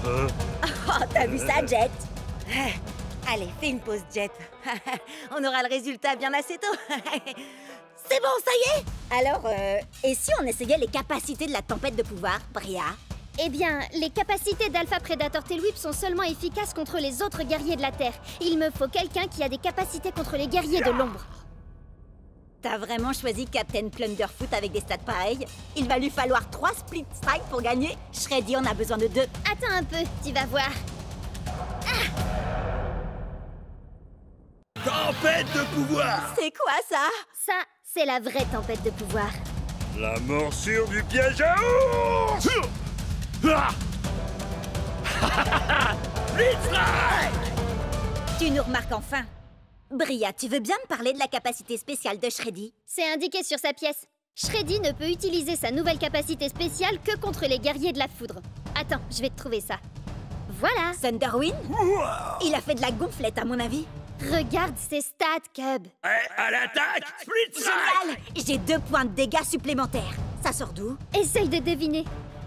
Oh, t'as vu ça, Jet? Allez, fais une pause, Jet. On aura le résultat bien assez tôt. C'est bon, ça y est? Alors, et si on essayait les capacités de la tempête de pouvoir, Bria? Eh bien, les capacités d'Alpha Predator Tailwhip sont seulement efficaces contre les autres guerriers de la Terre. Il me faut quelqu'un qui a des capacités contre les guerriers de l'ombre. T'as vraiment choisi Captain Plunderfoot avec des stats pareils? Il va lui falloir 3 Split Strike pour gagner. Shreddy en a besoin de 2. Attends un peu, tu vas voir. Tempête de pouvoir. C'est quoi ça? Ça, c'est la vraie tempête de pouvoir. La morsure du piège à ours. Split Strike. Tu nous remarques enfin. Bria, tu veux bien me parler de la capacité spéciale de Shreddy? C'est indiqué sur sa pièce. Shreddy ne peut utiliser sa nouvelle capacité spéciale que contre les guerriers de la foudre. Attends, je vais te trouver ça. Voilà. Thunderwind? Il a fait de la gonflette, à mon avis. Regarde ses stats, Cub. À l'attaque, Split Strike. Génial! J'ai 2 points de dégâts supplémentaires. Ça sort d'où? Essaye de deviner.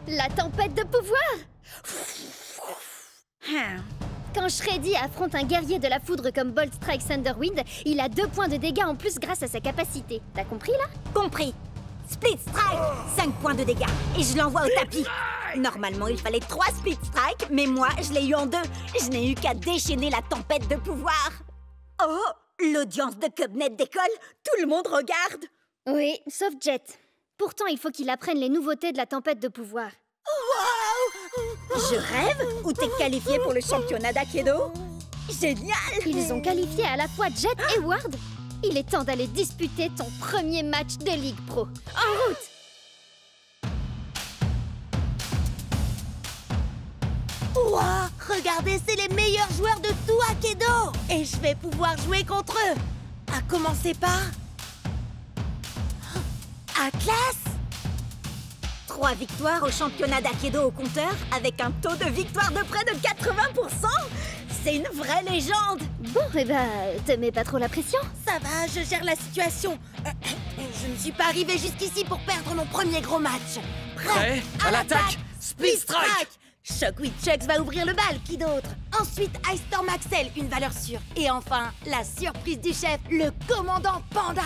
La tempête de pouvoir. Quand Shreddy affronte un guerrier de la foudre comme Bolt Strike Thunderwind, il a 2 points de dégâts en plus grâce à sa capacité. T'as compris là? Compris. Split Strike, 5 points de dégâts. Et je l'envoie au tapis. Normalement, il fallait 3 Split Strike, mais moi, je l'ai eu en 2. Je n'ai eu qu'à déchaîner la tempête de pouvoir. Oh, l'audience de Cubnet décolle. Tout le monde regarde. Oui, sauf Jet. Pourtant, il faut qu'il apprenne les nouveautés de la tempête de pouvoir. Wow! Je rêve? Ou t'es qualifié pour le championnat d'Aikido? Génial! Ils ont qualifié à la fois Jet et Ward. Il est temps d'aller disputer ton premier match de Ligue Pro. En route! Ouah, regardez, c'est les meilleurs joueurs de tout Aikido! Et je vais pouvoir jouer contre eux! À commencer par... Atlas! 3 victoires au championnat d'Aikido au compteur, avec un taux de victoire de près de 80%! C'est une vraie légende! Bon, eh ben, te mets pas trop la pression. Ça va, je gère la situation. Je ne suis pas arrivée jusqu'ici pour perdre mon premier gros match. Prêt à l'attaque, Split Strike! Shockwave Chucks va ouvrir le bal, qui d'autre? Ensuite, Ice Storm Axel, une valeur sûre. Et enfin, la surprise du chef, le commandant Panda.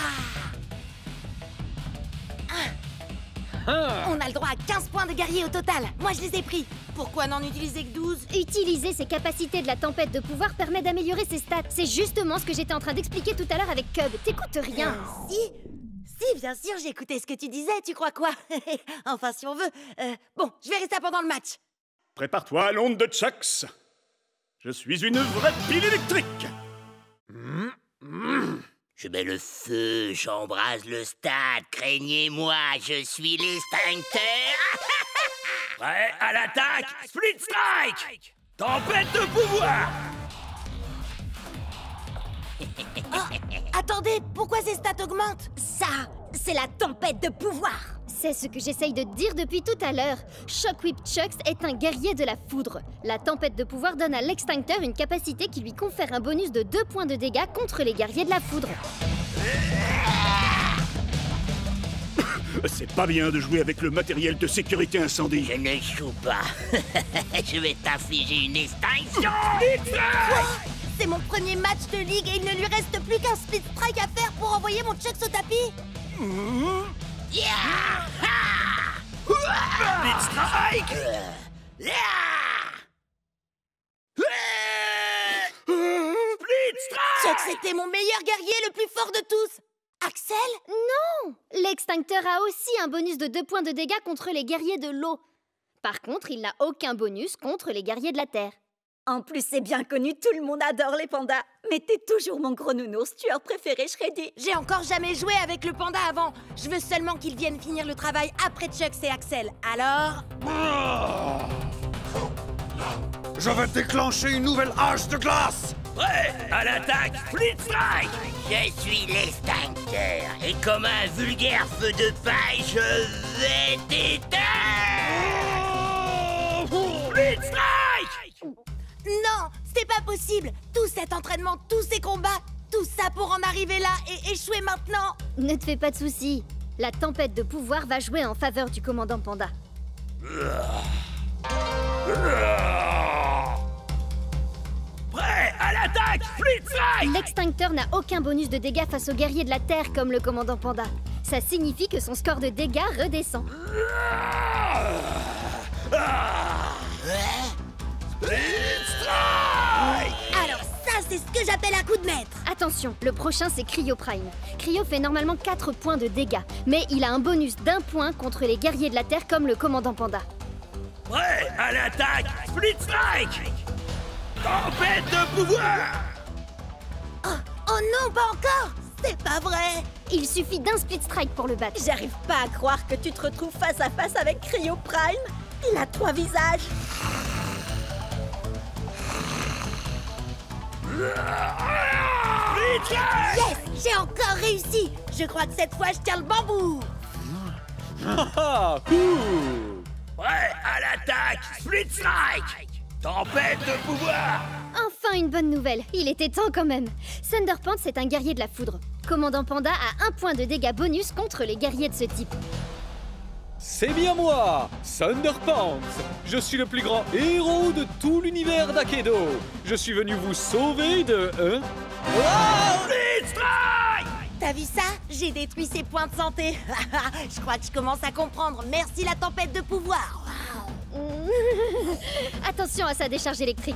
On a le droit à 15 points de guerrier au total. Moi, je les ai pris. Pourquoi n'en utiliser que 12? Utiliser ses capacités de la tempête de pouvoir permet d'améliorer ses stats. C'est justement ce que j'étais en train d'expliquer tout à l'heure avec Cub. T'écoutes rien. Si, bien sûr, j'ai écouté ce que tu disais, tu crois quoi? Enfin, si on veut. Bon, je verrai ça pendant le match. Prépare-toi à l'onde de Chucks. Je suis une vraie pile électrique. Je mets le feu, j'embrase le stade, craignez-moi, je suis l'extincteur. Prêt à l'attaque, Split Strike! Tempête de pouvoir! Attendez, pourquoi ces stats augmentent? Ça, c'est la tempête de pouvoir! C'est ce que j'essaye de te dire depuis tout à l'heure. Shockwave Chucks est un guerrier de la foudre. La tempête de pouvoir donne à l'extincteur une capacité qui lui confère un bonus de 2 points de dégâts contre les guerriers de la foudre. C'est pas bien de jouer avec le matériel de sécurité incendie. Je ne joue pas. Je vais t'infliger une extinction. C'est mon premier match de ligue et il ne lui reste plus qu'un Split Strike à faire pour envoyer mon Chucks au tapis. Split Strike! Split Strike! Chucks était mon meilleur guerrier, le plus fort de tous. Axel? Non! L'extincteur a aussi un bonus de 2 points de dégâts contre les guerriers de l'eau. Par contre, il n'a aucun bonus contre les guerriers de la terre. En plus, c'est bien connu, tout le monde adore les pandas. Mais t'es toujours mon gros nounours, tueur préféré, Shreddy. J'ai encore jamais joué avec le panda avant. Je veux seulement qu'il vienne finir le travail après Chucks et Axel. Alors... Je vais déclencher une nouvelle hache de glace! Prêt à l'attaque, Split Strike! Je suis l'extincteur, et comme un vulgaire feu de paille, je vais t'éteindre! Split Strike! Non, c'est pas possible. Tout cet entraînement, tous ces combats, tout ça pour en arriver là et échouer maintenant. Ne te fais pas de soucis. La tempête de pouvoir va jouer en faveur du commandant Panda. Prêt à l'attaque, Split Strike! L'extincteur n'a aucun bonus de dégâts face aux guerriers de la Terre comme le commandant Panda. Ça signifie que son score de dégâts redescend. Split Strike! Alors ça, c'est ce que j'appelle un coup de maître. Attention, le prochain c'est Cryo Prime. Cryo fait normalement 4 points de dégâts, mais il a un bonus d'1 point contre les guerriers de la Terre comme le commandant Panda. Prêt à l'attaque, Split Strike! Tempête de pouvoir! Oh non, pas encore. C'est pas vrai. Il suffit d'un Split Strike pour le battre. J'arrive pas à croire que tu te retrouves face à face avec Cryo Prime. Il a 3 visages. Yes, j'ai encore réussi. Je crois que cette fois, je tiens le bambou. Prêt à l'attaque, Split Strike! Tempête de pouvoir! Enfin une bonne nouvelle, il était temps quand même. Thunderpants est un guerrier de la foudre. Commandant Panda a 1 point de dégâts bonus contre les guerriers de ce type. C'est bien moi, Thunderpants. Je suis le plus grand héros de tout l'univers d'Aikido. Je suis venu vous sauver de... Split Strike! T'as vu ça? J'ai détruit ses points de santé. Je crois que je commence à comprendre. Merci la tempête de pouvoir. Attention à sa décharge électrique.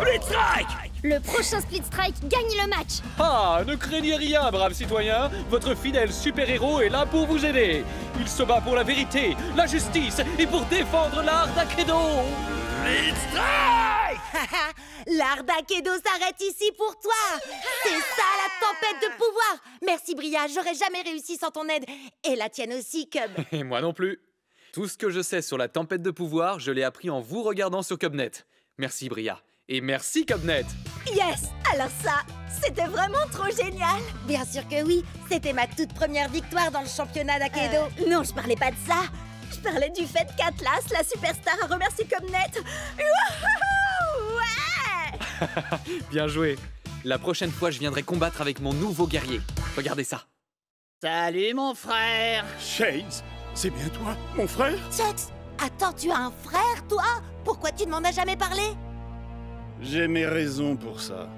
Split Strike! Le prochain Split Strike gagne le match. Ah, ne craignez rien, braves citoyens. Votre fidèle super-héros est là pour vous aider. Il se bat pour la vérité, la justice et pour défendre l'art d'Akedo. Split Strike! L'art d'Akedo s'arrête ici pour toi. C'est ça la tempête de pouvoir. Merci Bria, j'aurais jamais réussi sans ton aide. Et la tienne aussi, Cub. Et moi non plus. Tout ce que je sais sur la tempête de pouvoir, je l'ai appris en vous regardant sur Cubnet. Merci Bria. Et merci Cubnet. Yes! Alors ça, c'était vraiment trop génial! Bien sûr que oui, c'était ma toute première victoire dans le championnat d'Akedo. Non, je parlais pas de ça. Je parlais du fait qu'Atlas, la superstar, a remercié Cubnet. Wouhou! Ouais! Bien joué. La prochaine fois, je viendrai combattre avec mon nouveau guerrier. Regardez ça. Salut mon frère. Shades, c'est bien toi, mon frère? Chucks, attends, tu as un frère, toi? Pourquoi tu ne m'en as jamais parlé? J'ai mes raisons pour ça.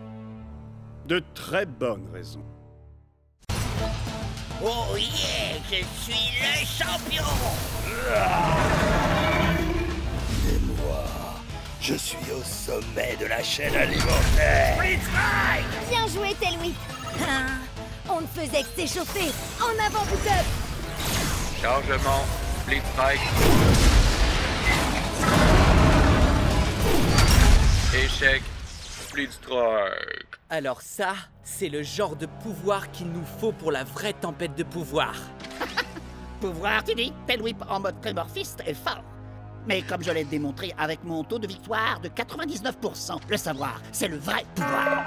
De très bonnes raisons. Oh yeah, je suis le champion! Et moi, je suis au sommet de la chaîne alimentaire. Split Strike! Bien joué, Tailwhip. On ne faisait que s'échauffer. En avant, Boot-Up! Chargement, Split Strike. Échec, Split Strike. Alors ça, c'est le genre de pouvoir qu'il nous faut pour la vraie tempête de pouvoir. Pouvoir, tu dis? Tailwhip en mode prémorphiste est fort. Mais comme je l'ai démontré avec mon taux de victoire de 99%, le savoir, c'est le vrai pouvoir.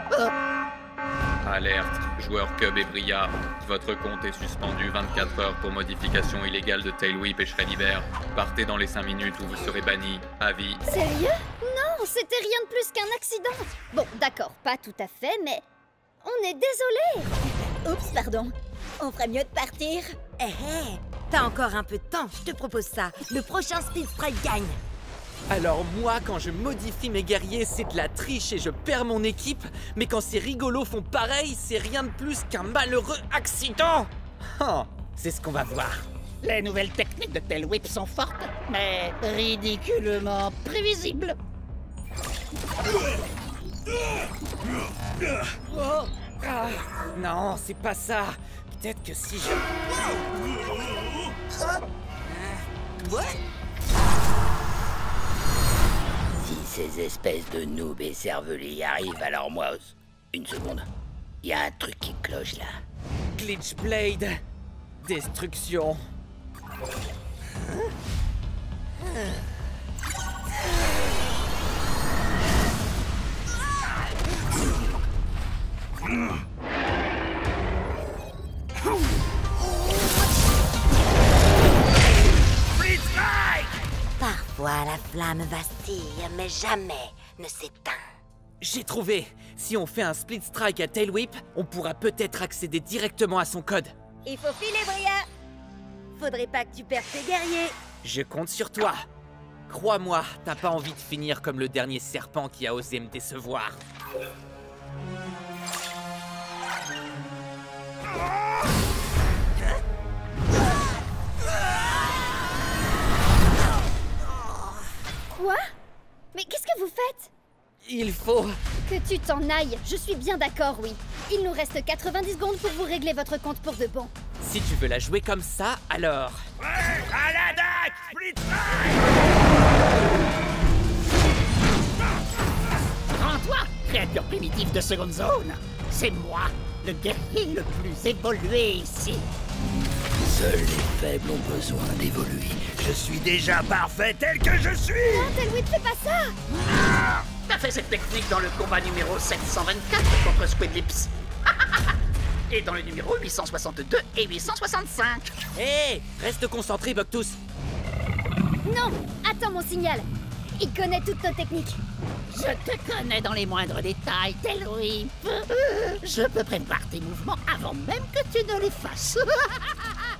Alerte, joueurs Cub et Bria. Votre compte est suspendu 24 heures pour modification illégale de Tailwhip et Shreddiver. Partez dans les 5 minutes où vous serez banni. Avis. Sérieux? Non, c'était rien de plus qu'un accident. Bon, d'accord, pas tout à fait, mais on est désolé. Oups, pardon. On ferait mieux de partir. Eh, t'as encore un peu de temps, je te propose ça. Le prochain Split Strike gagne. Alors moi, quand je modifie mes guerriers, c'est de la triche et je perds mon équipe. Mais quand ces rigolos font pareil, c'est rien de plus qu'un malheureux accident. C'est ce qu'on va voir. Les nouvelles techniques de Tailwhip sont fortes, mais ridiculement prévisibles. Oh. Ah, non, c'est pas ça. Peut-être que si je... Si ces espèces de noobs et cervelés y arrivent, alors moi... Une seconde. Il y a un truc qui cloche là. Glitch Blade. Destruction. Split Strike! Parfois, la flamme vacille, mais jamais ne s'éteint. J'ai trouvé. Si on fait un Split Strike à Tailwhip, on pourra peut-être accéder directement à son code. Il faut filer, Bria. Faudrait pas que tu perdes tes guerriers. Je compte sur toi. Crois-moi, t'as pas envie de finir comme le dernier serpent qui a osé me décevoir. Quoi? Mais qu'est-ce que vous faites? Il faut... Que tu t'en ailles, je suis bien d'accord, oui. Il nous reste 90 secondes pour vous régler votre compte pour de bon. Si tu veux la jouer comme ça, alors... Ouais, à la date! Split Strike! Rends-toi, créature primitive de seconde zone. C'est moi, le guerrier le plus évolué ici. Seuls les faibles ont besoin d'évoluer. Je suis déjà parfait tel que je suis. Non, Tailwhip, fais pas ça! T'as fait cette technique dans le combat numéro 724 contre Squidlips. Et dans le numéro 862 et 865. Hé, reste concentré, Bucktooth. Non, attends mon signal. Il connaît toutes nos techniques. Je te connais dans les moindres détails, Tailwhip. Je peux prévoir tes mouvements avant même que tu ne les fasses.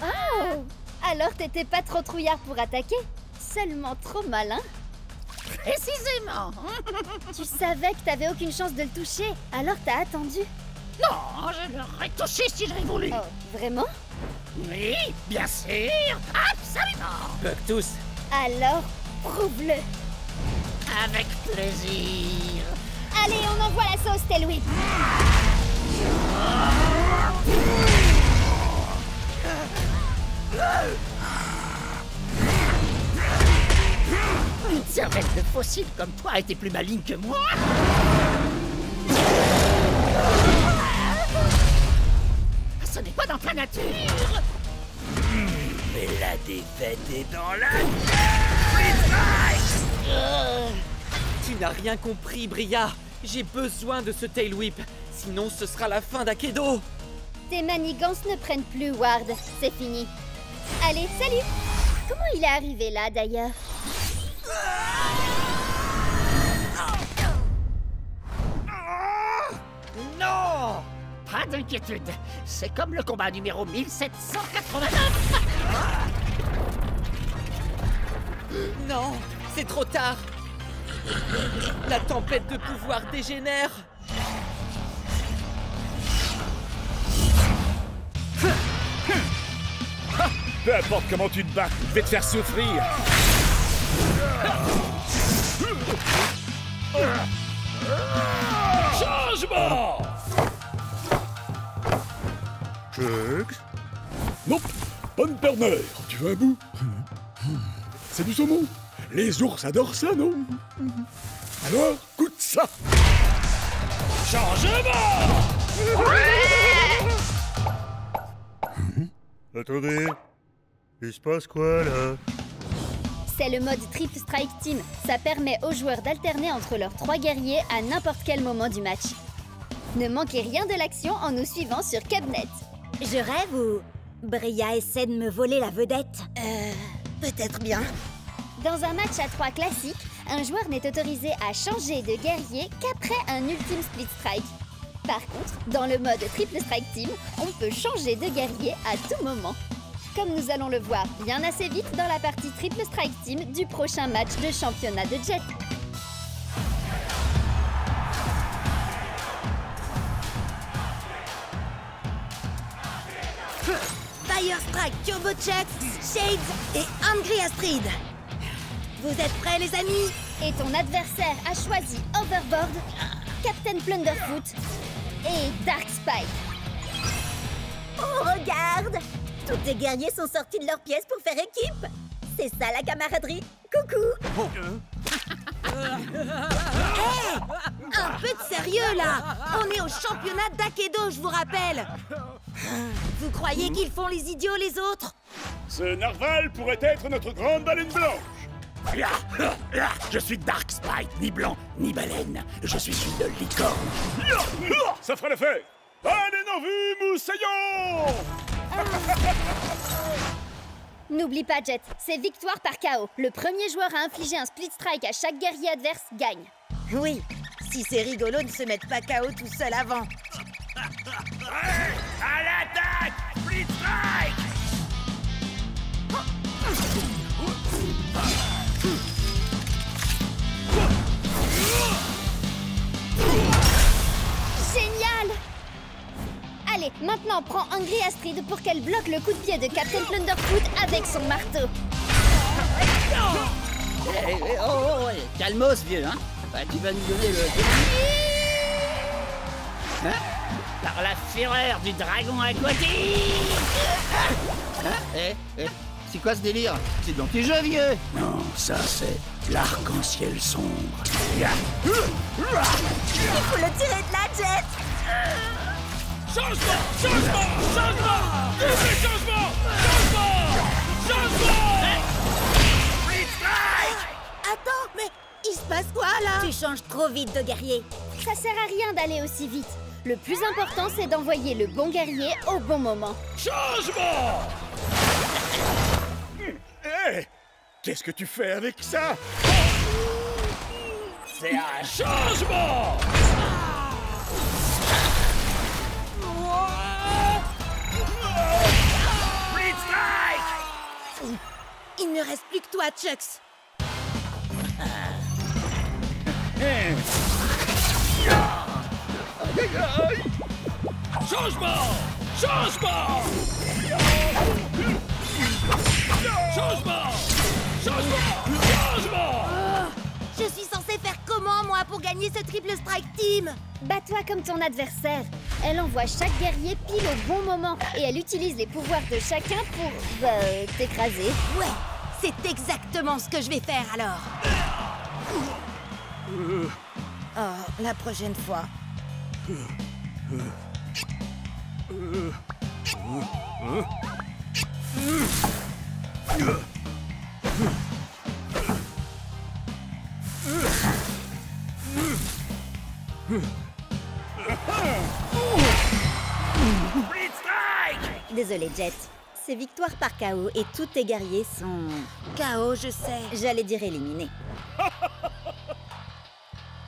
Oh! Alors t'étais pas trop trouillard pour attaquer? Seulement trop malin? Précisément. Tu savais que t'avais aucune chance de le toucher, alors t'as attendu. Non, je l'aurais touché si j'avais voulu. Oh, vraiment? Oui, bien sûr. Absolument. Bucktooth. Alors, prouve-le. Avec plaisir. Allez, on envoie la sauce, Tail Whip. Une cervelle de fossile comme toi était plus maligne que moi. Ce n'est pas dans ta nature. Mais la défaite est dans la... Tu n'as rien compris, Bria. J'ai besoin de ce Tail Whip. Sinon, ce sera la fin d'Akedo. Tes manigances ne prennent plus, Ward. C'est fini. Allez, salut. Comment il est arrivé là, d'ailleurs? Non! Pas d'inquiétude. C'est comme le combat numéro 1789. Non, c'est trop tard. La tempête de pouvoir dégénère. Peu importe comment tu te bats, je vais te faire souffrir. Changement! Chucks? Nope, bonne perneur. Tu veux un bout? C'est du saumon. Les ours adorent ça, non? Alors, goûte ça. Changement! Attendez, il se passe quoi là? C'est le mode Triple Strike Team. Ça permet aux joueurs d'alterner entre leurs 3 guerriers à n'importe quel moment du match. Ne manquez rien de l'action en nous suivant sur Cabnet. Je rêve ou Bria essaie de me voler la vedette? Peut-être bien. Dans un match à 3 classique, un joueur n'est autorisé à changer de guerrier qu'après un ultime split strike. Par contre, dans le mode Triple Strike Team, on peut changer de guerrier à tout moment. Comme nous allons le voir bien assez vite dans la partie Triple Strike Team du prochain match de championnat de Jet. Fire Strike, Turbo Chucks, Shades et Angry Astrid. Vous êtes prêts, les amis? Et ton adversaire a choisi Overboard, Captain Plunderfoot et Dark Spike. Oh, regarde! Tous tes guerriers sont sortis de leur pièce pour faire équipe. C'est ça la camaraderie. Coucou! Hey! Un peu de sérieux, là! On est au championnat d'Akedo, je vous rappelle! Vous croyez qu'ils font les idiots, les autres? Ce narval pourrait être notre grande baleine blanche. Je suis Dark Spike, ni blanc, ni baleine. Je suis une licorne. Ça fera l'affaire. Allez, nos vies, moussaillons! N'oublie pas, Jet, c'est victoire par KO. Le premier joueur à infliger un split strike à chaque guerrier adverse gagne. Oui, si c'est rigolo de se mettre pas KO tout seul avant. Ouais, à l'attaque! Split strike! Génial! Allez, maintenant prends Angry Astrid pour qu'elle bloque le coup de pied de Captain Plunderfoot avec son marteau. Calmos, vieux, hein? Bah, tu vas nous donner le... Hein? Par la fureur du dragon aquatique! C'est quoi ce délire? C'est dans tes jeux, vieux! Non, ça c'est l'arc-en-ciel sombre. Il faut le tirer de la Jet! Changement! Changement! Changement! Double changement! Changement! Changement! Split strike! Attends, mais il se passe quoi, là? Tu changes trop vite de guerrier. Ça sert à rien d'aller aussi vite. Le plus important, c'est d'envoyer le bon guerrier au bon moment. Changement! Hé! Qu'est-ce que tu fais avec ça? C'est un changement! Split strike! Il ne reste plus que toi, Chucks. Changement! Changement! Changement! Changement! Changement! Je suis censée faire comment, moi, pour gagner ce triple strike team. Bats-toi comme ton adversaire. Elle envoie chaque guerrier pile au bon moment et elle utilise les pouvoirs de chacun pour, t'écraser. Ouais, c'est exactement ce que je vais faire alors. Oh, la prochaine fois. Désolé, Jet. C'est victoire par KO et tous tes guerriers sont... KO, je sais. J'allais dire éliminés.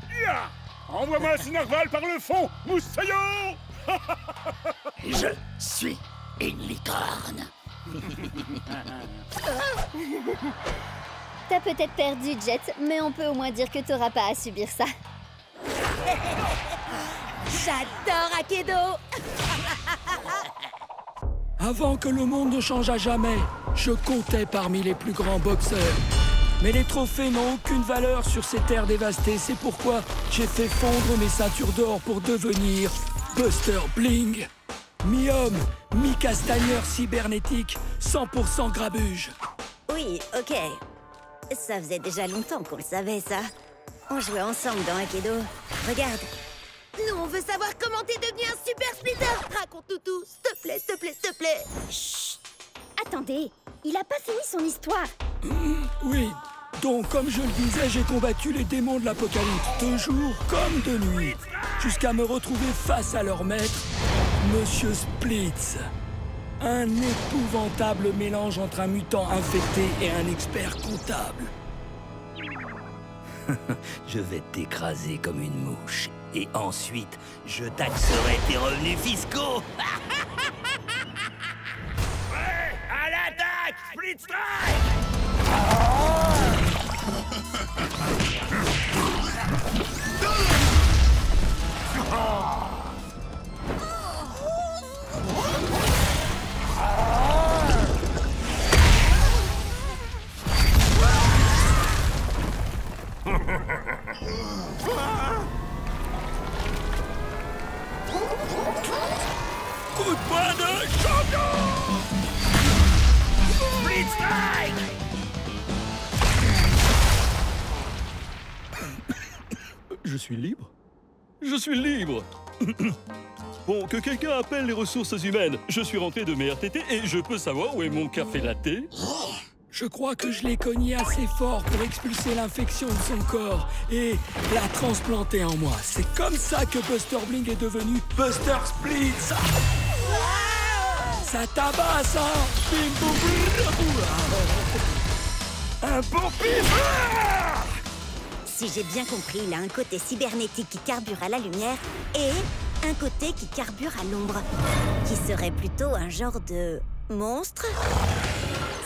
Yeah. Envoie-moi un Narval par le fond, Moussaillon. Je suis une licorne. T'as peut-être perdu, Jet, mais on peut au moins dire que t'auras pas à subir ça. J'adore Akedo. Avant que le monde ne change à jamais, je comptais parmi les plus grands boxeurs. Mais les trophées n'ont aucune valeur sur ces terres dévastées. C'est pourquoi j'ai fait fondre mes ceintures d'or pour devenir Buster Bling. Mi-homme, mi-castagneur cybernétique, 100% grabuge. Oui, ok. Ça faisait déjà longtemps qu'on le savait, ça. On jouait ensemble dans Akedo. Regarde. Nous, on veut savoir comment t'es devenu un super splitter. Raconte-nous tout, s'il te plaît, s'il te plaît, s'il te plaît. Chut. Attendez, il a pas fini son histoire. Oui, donc comme je le disais, j'ai combattu les démons de l'apocalypse, de jour comme de nuit, jusqu'à me retrouver face à leur maître, Monsieur Splitz. Un épouvantable mélange entre un mutant infecté et un expert comptable. Je vais t'écraser comme une mouche. Et ensuite, je taxerai tes revenus fiscaux. Ouais, à l'attaque, Split Strike. Coup de poing de champion! Split Strike! Je suis libre? Je suis libre! Bon, que quelqu'un appelle les ressources humaines. Je suis rentré de mes RTT et je peux savoir où est mon café latte? Je crois que je l'ai cogné assez fort pour expulser l'infection de son corps et la transplanter en moi. C'est comme ça que Buster Bling est devenu Buster Splitz. Ça tabasse, hein? Bim, boum, un bon pif! Si j'ai bien compris, il a un côté cybernétique qui carbure à la lumière et un côté qui carbure à l'ombre, qui serait plutôt un genre de monstre.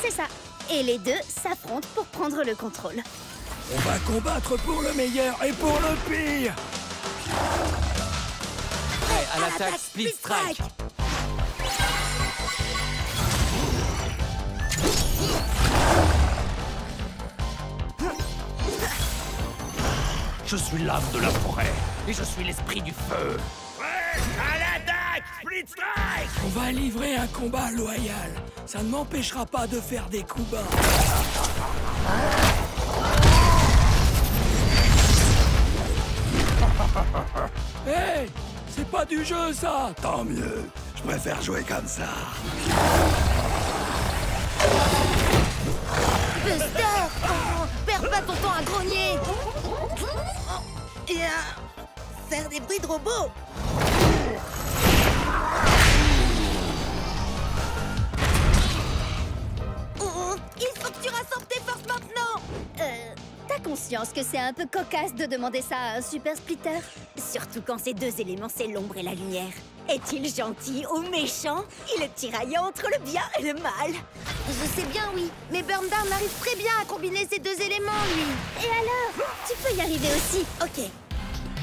C'est ça. Et les deux s'affrontent pour prendre le contrôle. On va combattre pour le meilleur et pour le pire. Prêt à l'attaque, Split Strike. Je suis l'âme de la forêt et je suis l'esprit du feu. Ouais, à l'attaque, Split Strike. On va livrer un combat loyal. Ça ne m'empêchera pas de faire des coups bas. Hey, c'est pas du jeu, ça. Tant mieux. Je préfère jouer comme ça. Buster! Oh, perds pas ton temps à grogner! Et à faire des bruits de robots! Oh, il faut que tu rassembles tes forces maintenant! T'as conscience que c'est un peu cocasse de demander ça à un super splitter? Surtout quand ces deux éléments, c'est l'ombre et la lumière. Est-il gentil ou méchant? Il est tiraillant entre le bien et le mal. Je sais bien, oui, mais Burndown arrive très bien à combiner ces deux éléments, lui. Et alors? Tu peux y arriver aussi. Ok.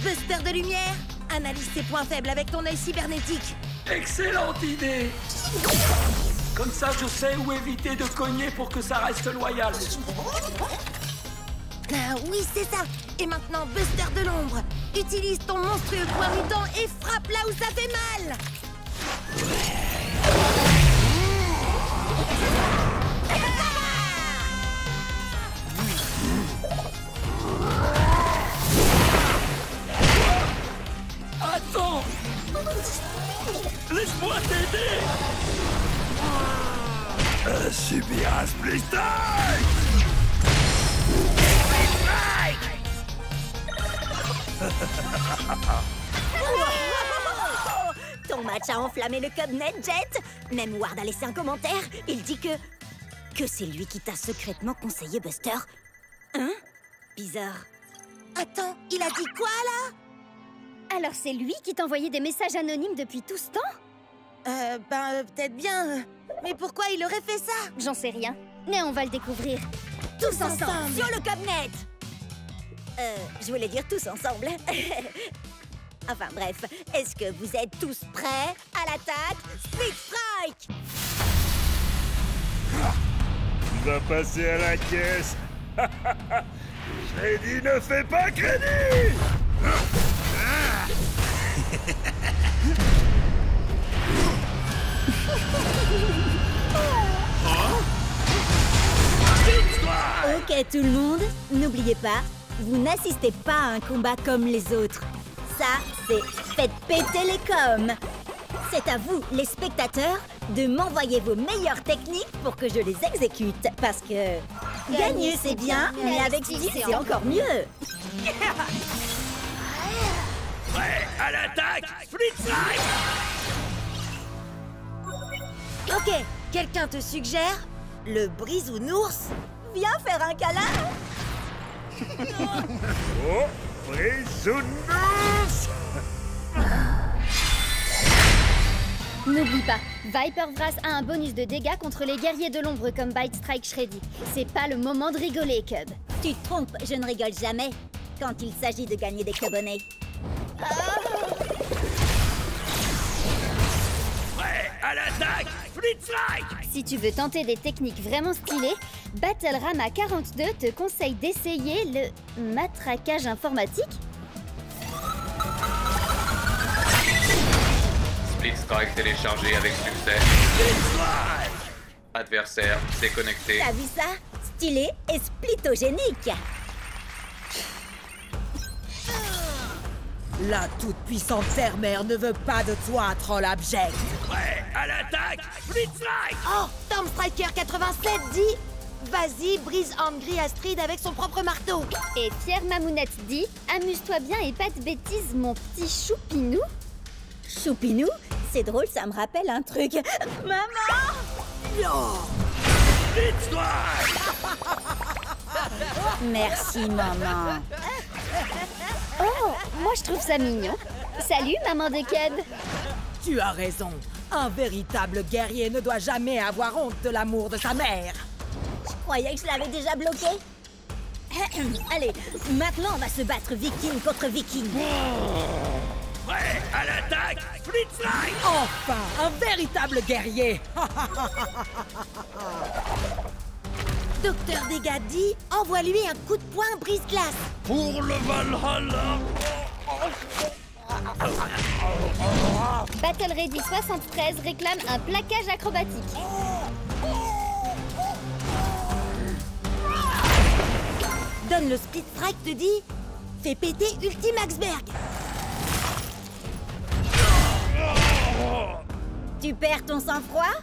Buster de lumière, analyse tes points faibles avec ton œil cybernétique. Excellente idée. Comme ça, je sais où éviter de cogner pour que ça reste loyal. Oui, c'est ça. Et maintenant, Buster de l'ombre, utilise ton monstrueux poing mutant et frappe là où ça fait mal. Attends! Laisse-moi t'aider! Subir un split strike! Ton match a enflammé le Cubnet, Jet. Même Ward a laissé un commentaire. Il dit que c'est lui qui t'a secrètement conseillé Buster. Hein? Bizarre. Attends, il a dit quoi, là? Alors c'est lui qui t'envoyait des messages anonymes depuis tout ce temps? Peut-être bien. Mais pourquoi il aurait fait ça? J'en sais rien. Mais on va le découvrir. Tous ensemble sur le Cubnet. Je voulais dire tous ensemble. Enfin bref, est-ce que vous êtes tous prêts à l'attaque? Split Strike! Il va passer à la caisse. J'ai dit ne fais pas crédit. Ok tout le monde, n'oubliez pas, vous n'assistez pas à un combat comme les autres. Ça, c'est faites péter les coms. C'est à vous, les spectateurs, de m'envoyer vos meilleures techniques pour que je les exécute. Parce que gagner c'est bien, mais avec style c'est encore mieux. Prêt à l'attaque, Split Strike! Ok, quelqu'un te suggère le brisounours? Viens faire un câlin. Oh, brisounours! N'oublie pas, Viper Vrass a un bonus de dégâts contre les guerriers de l'ombre comme Bite Strike Shreddy. C'est pas le moment de rigoler, Cub. Tu te trompes, je ne rigole jamais quand il s'agit de gagner des cubonnets. Prêt à l'attaque, Split Strike! Si tu veux tenter des techniques vraiment stylées, Battle-Rama 42 te conseille d'essayer le matraquage informatique. Split Strike téléchargé avec succès. Adversaire déconnecté. T'as vu ça? Stylé et splitogénique. La toute-puissante Terre-Mère ne veut pas de toi, troll abject. Prêt à l'attaque, Split Strike! Oh, Tom Striker 87 dit « Vas-y, brise Angry Astrid avec son propre marteau !» Et Pierre Mamounette dit « Amuse-toi bien et pas de bêtises, mon petit choupinou !» Choupinou? C'est drôle, ça me rappelle un truc. Maman! Split Strike! Merci, maman. Oh, moi je trouve ça mignon. Salut, maman de Cub. Tu as raison. Un véritable guerrier ne doit jamais avoir honte de l'amour de sa mère. Je croyais que je l'avais déjà bloqué. Allez, maintenant on va se battre viking contre viking. Prêt à l'attaque, Split Strike! Enfin, un véritable guerrier. Docteur Dégâts dit, envoie-lui un coup de poing brise-glace. Pour le Valhalla! Battle Ready 73 réclame un plaquage acrobatique. Donne le Split Strike te dit, fais péter Ultimaxberg. Tu perds ton sang-froid?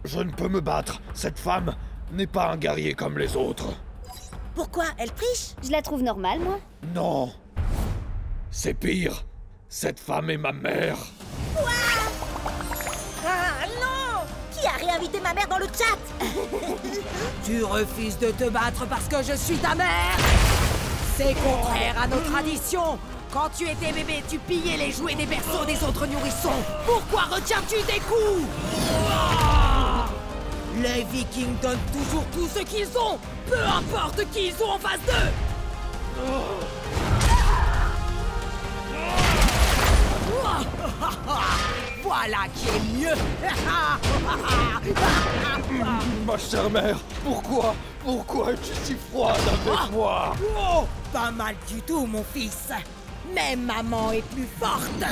Je ne peux me battre. Cette femme n'est pas un guerrier comme les autres. Pourquoi? Elle triche? Je la trouve normale, moi. Non. C'est pire. Cette femme est ma mère. Quoi? Ah non! Qui a réinvité ma mère dans le chat? Tu refuses de te battre parce que je suis ta mère? C'est contraire à nos traditions. Quand tu étais bébé, tu pillais les jouets des berceaux des autres nourrissons. Pourquoi retiens-tu des coups? Les Vikings donnent toujours tout ce qu'ils ont, peu importe qui ils ont en face d'eux. Voilà qui est mieux. Ma chère mère, pourquoi es-tu si froide avec moi? Oh, pas mal du tout, mon fils. Mais maman est plus forte.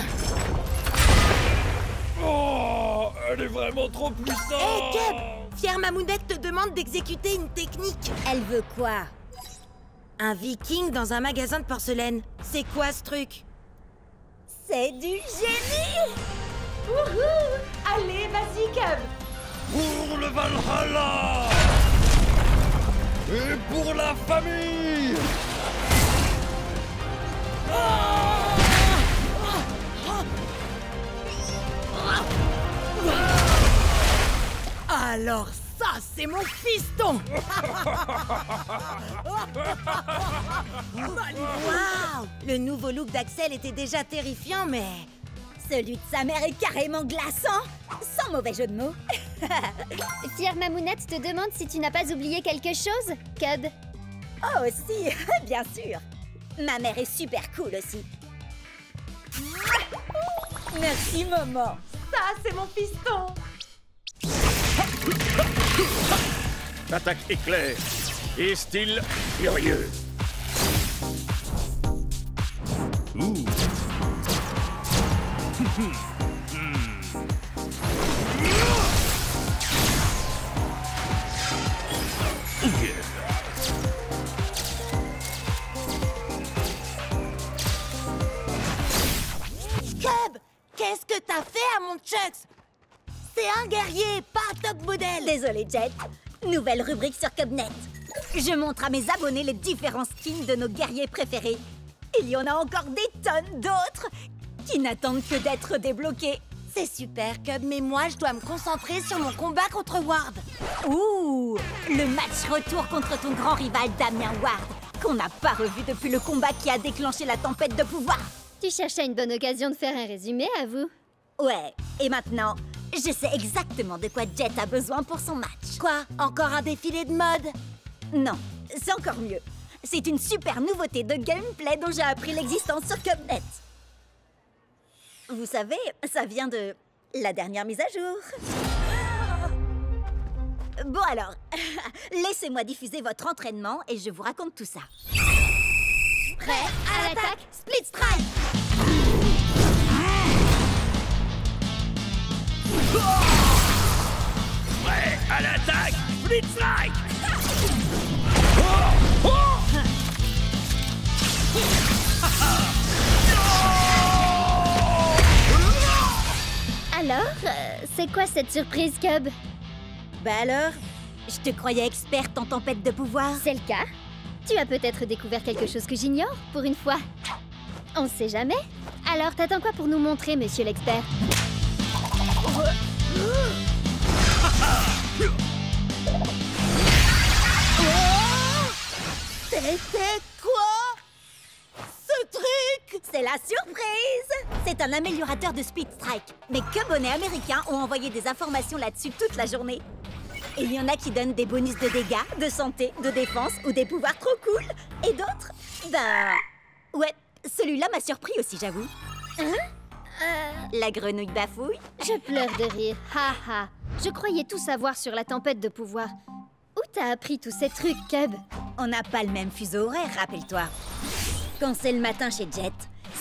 Oh, elle est vraiment trop puissante. Hé, Keb, Fière Mamounette te demande d'exécuter une technique. Elle veut quoi? Un viking dans un magasin de porcelaine. C'est quoi ce truc? C'est du génie! Wouhou! Allez, vas-y, Keb. Pour le Valhalla! Et pour la famille! Alors ça, c'est mon fiston. Waouh! Le nouveau look d'Axel était déjà terrifiant, mais... Celui de sa mère est carrément glaçant! Sans mauvais jeu de mots. Fière Mamounette te demande si tu n'as pas oublié quelque chose, Cub. Oh, si, bien sûr. Ma mère est super cool aussi. Merci, maman. Ça, c'est mon fiston. Attaque éclair et style furieux. Ouh. Cub, qu'est-ce que t'as fait à mon Chucks? C'est un guerrier, pas top modèle. Désolé, Jet. Nouvelle rubrique sur Cubnet. Je montre à mes abonnés les différents skins de nos guerriers préférés. Il y en a encore des tonnes d'autres qui n'attendent que d'être débloqués. C'est super, Cub, mais moi, je dois me concentrer sur mon combat contre Ward. Ouh, le match retour contre ton grand rival Damien Ward, qu'on n'a pas revu depuis le combat qui a déclenché la tempête de pouvoir. Tu cherchais une bonne occasion de faire un résumé, avoue. Ouais, et maintenant, je sais exactement de quoi Jet a besoin pour son match. Quoi? Encore un défilé de mode? Non, c'est encore mieux. C'est une super nouveauté de gameplay dont j'ai appris l'existence sur Cubnet. Vous savez, ça vient de la dernière mise à jour. Bon alors, laissez-moi diffuser votre entraînement et je vous raconte tout ça. Prêt à l'attaque, Split Strike! Prêt à l'attaque, Split Strike! Alors, c'est quoi cette surprise, Cub? Bah alors, je te croyais experte en tempête de pouvoir. C'est le cas. Tu as peut-être découvert quelque chose que j'ignore, pour une fois. On sait jamais. Alors, t'attends quoi pour nous montrer, monsieur l'expert? C'était quoi? Ce truc? C'est la surprise! C'est un améliorateur de Speed Strike. Mes Cubonnets américains ont envoyé des informations là-dessus toute la journée. Il y en a qui donnent des bonus de dégâts, de santé, de défense ou des pouvoirs trop cool. Et d'autres, ben... Ouais, celui-là m'a surpris aussi, j'avoue. Hein? La grenouille bafouille. Je pleure de rire. Ha ha. Je croyais tout savoir sur la tempête de pouvoir. Où t'as appris tous ces trucs, Cub? On n'a pas le même fuseau horaire, rappelle-toi. Quand c'est le matin chez Jet,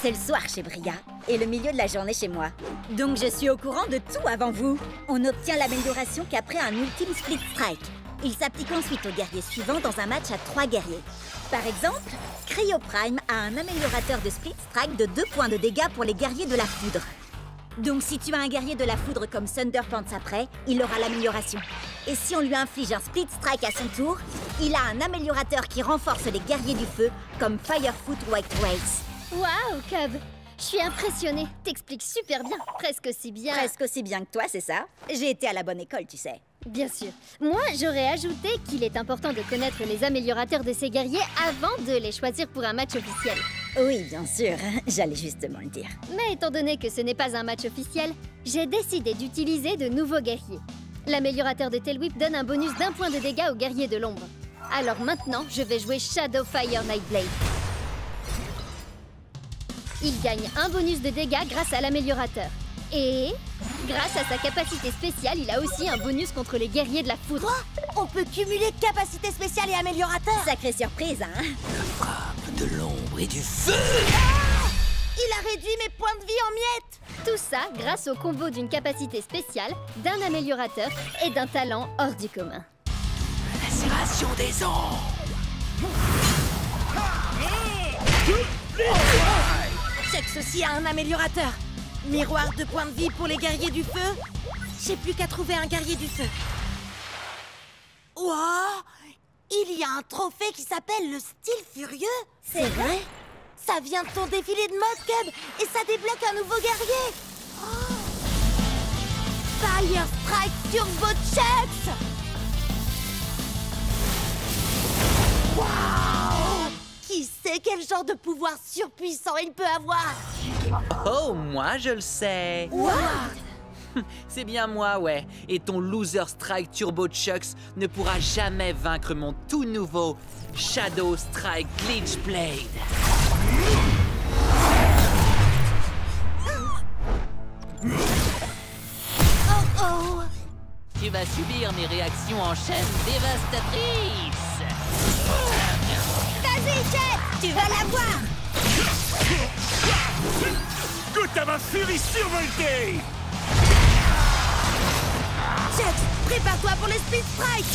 c'est le soir chez Bria et le milieu de la journée chez moi. Donc je suis au courant de tout avant vous. On obtient l'amélioration qu'après un ultime Split Strike. Il s'applique ensuite aux guerriers suivants dans un match à 3 guerriers. Par exemple, Cryo Prime a un améliorateur de Split Strike de 2 points de dégâts pour les guerriers de la foudre. Donc si tu as un guerrier de la foudre comme Thunderpants après, il aura l'amélioration. Et si on lui inflige un Split Strike à son tour, il a un améliorateur qui renforce les guerriers du feu comme Firefoot White Race. Waouh, Cub! Je suis impressionnée. T'expliques super bien. Presque aussi bien. Presque aussi bien que toi, c'est ça? J'ai été à la bonne école, tu sais. Bien sûr. Moi, j'aurais ajouté qu'il est important de connaître les améliorateurs de ces guerriers avant de les choisir pour un match officiel. Oui, bien sûr. J'allais justement le dire. Mais étant donné que ce n'est pas un match officiel, j'ai décidé d'utiliser de nouveaux guerriers. L'améliorateur de Tailwhip donne un bonus d'1 point de dégâts aux guerriers de l'ombre. Alors maintenant, je vais jouer Shadowfire Nightblade. Il gagne un bonus de dégâts grâce à l'améliorateur. Et Grâce à sa capacité spéciale, il a aussi un bonus contre les guerriers de la foudre. Quoi? On peut cumuler capacité spéciale et améliorateur. Sacrée surprise, hein? Frappe de l'ombre et du feu. Il a réduit mes points de vie en miettes. Tout ça grâce au combo d'une capacité spéciale, d'un améliorateur et d'un talent hors du commun. Lacération des ombres. Chex aussi a un améliorateur. Miroir de points de vie pour les guerriers du feu. J'ai plus qu'à trouver un guerrier du feu. Wow! Il y a un trophée qui s'appelle le style furieux. C'est vrai? Ça vient de ton défilé de mode, Cub, et ça débloque un nouveau guerrier. Oh. Fire Strike Turbo Chex. Wow! Qui sait quel genre de pouvoir surpuissant il peut avoir? Oh, moi je le sais. What? C'est bien moi, ouais. Et ton Loser Strike Turbo Chucks ne pourra jamais vaincre mon tout nouveau Shadow Strike Glitch Blade. Oh oh! Tu vas subir mes réactions en chaîne dévastatrices. Vas-y, Jet! Tu vas l'avoir! Goûte à ma furie survoltée! Chex, prépare-toi pour les Speed Strike!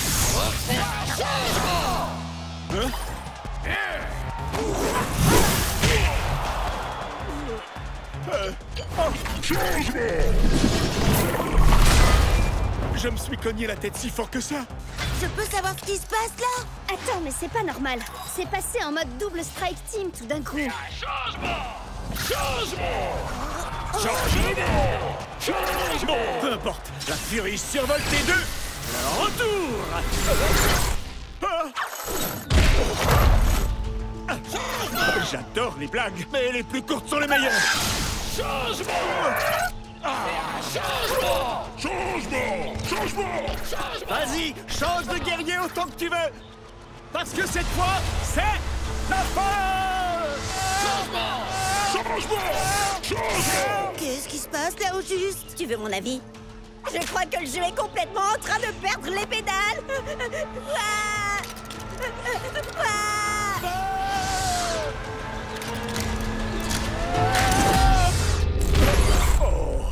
Je me suis cogné la tête si fort que ça. Je peux savoir ce qui se passe là? Attends, mais c'est pas normal. C'est passé en mode double strike team tout d'un coup. Changement! Peu importe, la furie survoltée 2, le retour! J'adore les blagues, mais les plus courtes sont les meilleures! Vas-y, change de guerrier autant que tu veux! Parce que cette fois, c'est la fin! Qu'est-ce qui se passe là au juste? Tu veux mon avis? Je crois que le jeu est complètement en train de perdre les pédales! Oh!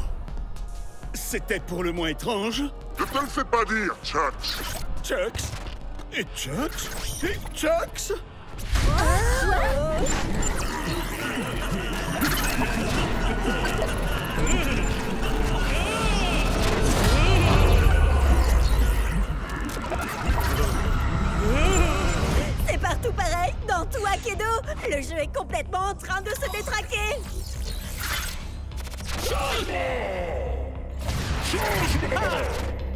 C'était pour le moins étrange. Ne te le fais pas dire, Chucks. Chucks? Et Chucks? Et Chucks? C'est partout pareil, dans tout Akedo, le jeu est complètement en train de se détraquer.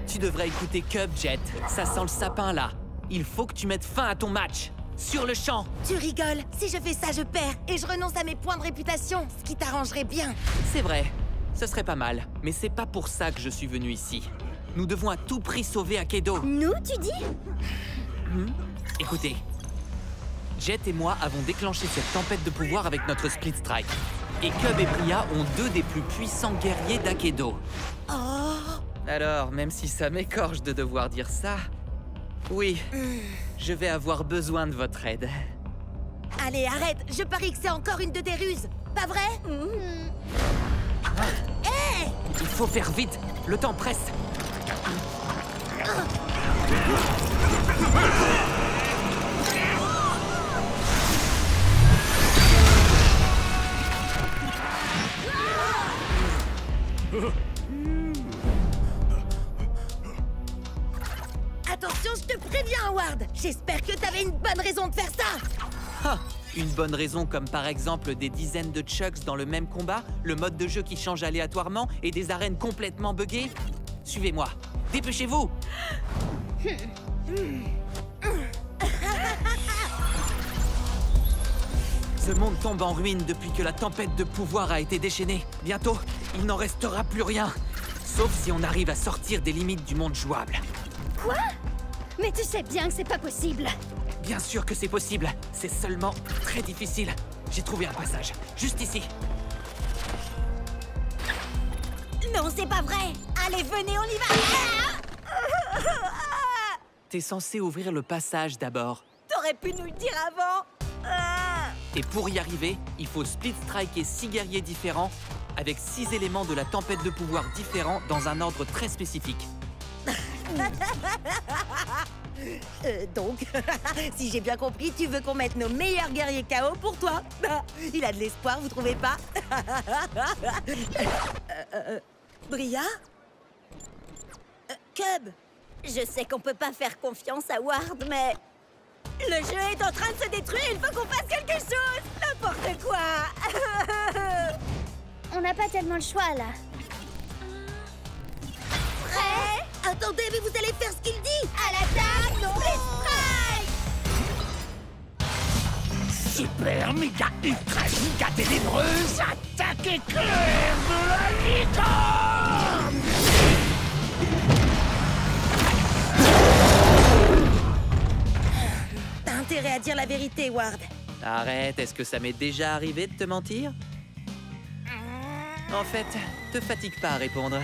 Tu devrais écouter Cub, Jet. Ça sent le sapin, là. Il faut que tu mettes fin à ton match. Sur le champ. Tu rigoles. Si je fais ça, je perds. Et je renonce à mes points de réputation. Ce qui t'arrangerait bien. C'est vrai. Ce serait pas mal. Mais c'est pas pour ça que je suis venu ici. Nous devons à tout prix sauver Akedo. Nous, tu dis? Écoutez. Jet et moi avons déclenché cette tempête de pouvoir avec notre Split Strike. Et Cub et Bria ont deux des plus puissants guerriers d'Akedo. Oh! Alors, même si ça m'écorche de devoir dire ça... Oui, je vais avoir besoin de votre aide. Allez, arrête. Je parie que c'est encore une de tes ruses. Pas vrai? Hé! Il faut faire vite. Le temps presse. Attention, je te préviens, Howard. J'espère que t'avais une bonne raison de faire ça. Ah, une bonne raison comme par exemple des dizaines de Chucks dans le même combat, le mode de jeu qui change aléatoirement et des arènes complètement buggées. Suivez-moi. Dépêchez-vous. Ce monde tombe en ruine depuis que la tempête de pouvoir a été déchaînée. Bientôt, il n'en restera plus rien. Sauf si on arrive à sortir des limites du monde jouable. Quoi? Mais tu sais bien que c'est pas possible. Bien sûr que c'est possible. C'est seulement très difficile. J'ai trouvé un passage, juste ici. Non, c'est pas vrai. Allez, venez, on y va. T'es censé ouvrir le passage d'abord. T'aurais pu nous le dire avant. Et pour y arriver, il faut split striker 6 guerriers différents avec 6 éléments de la tempête de pouvoir différents dans un ordre très spécifique. Donc, si j'ai bien compris, tu veux qu'on mette nos meilleurs guerriers KO pour toi. Il a de l'espoir, vous trouvez pas? Bria? Cub? Je sais qu'on peut pas faire confiance à Ward, mais... Le jeu est en train de se détruire, il faut qu'on fasse quelque chose! N'importe quoi! On n'a pas tellement le choix, là. Prêt? Attendez, mais vous allez faire ce qu'il dit! À l'attaque! Non! Super méga ultra giga ténébreuse, attaque éclair de la licorne! T'as intérêt à dire la vérité, Ward. Arrête, est-ce que ça m'est déjà arrivé de te mentir? En fait, te fatigue pas à répondre.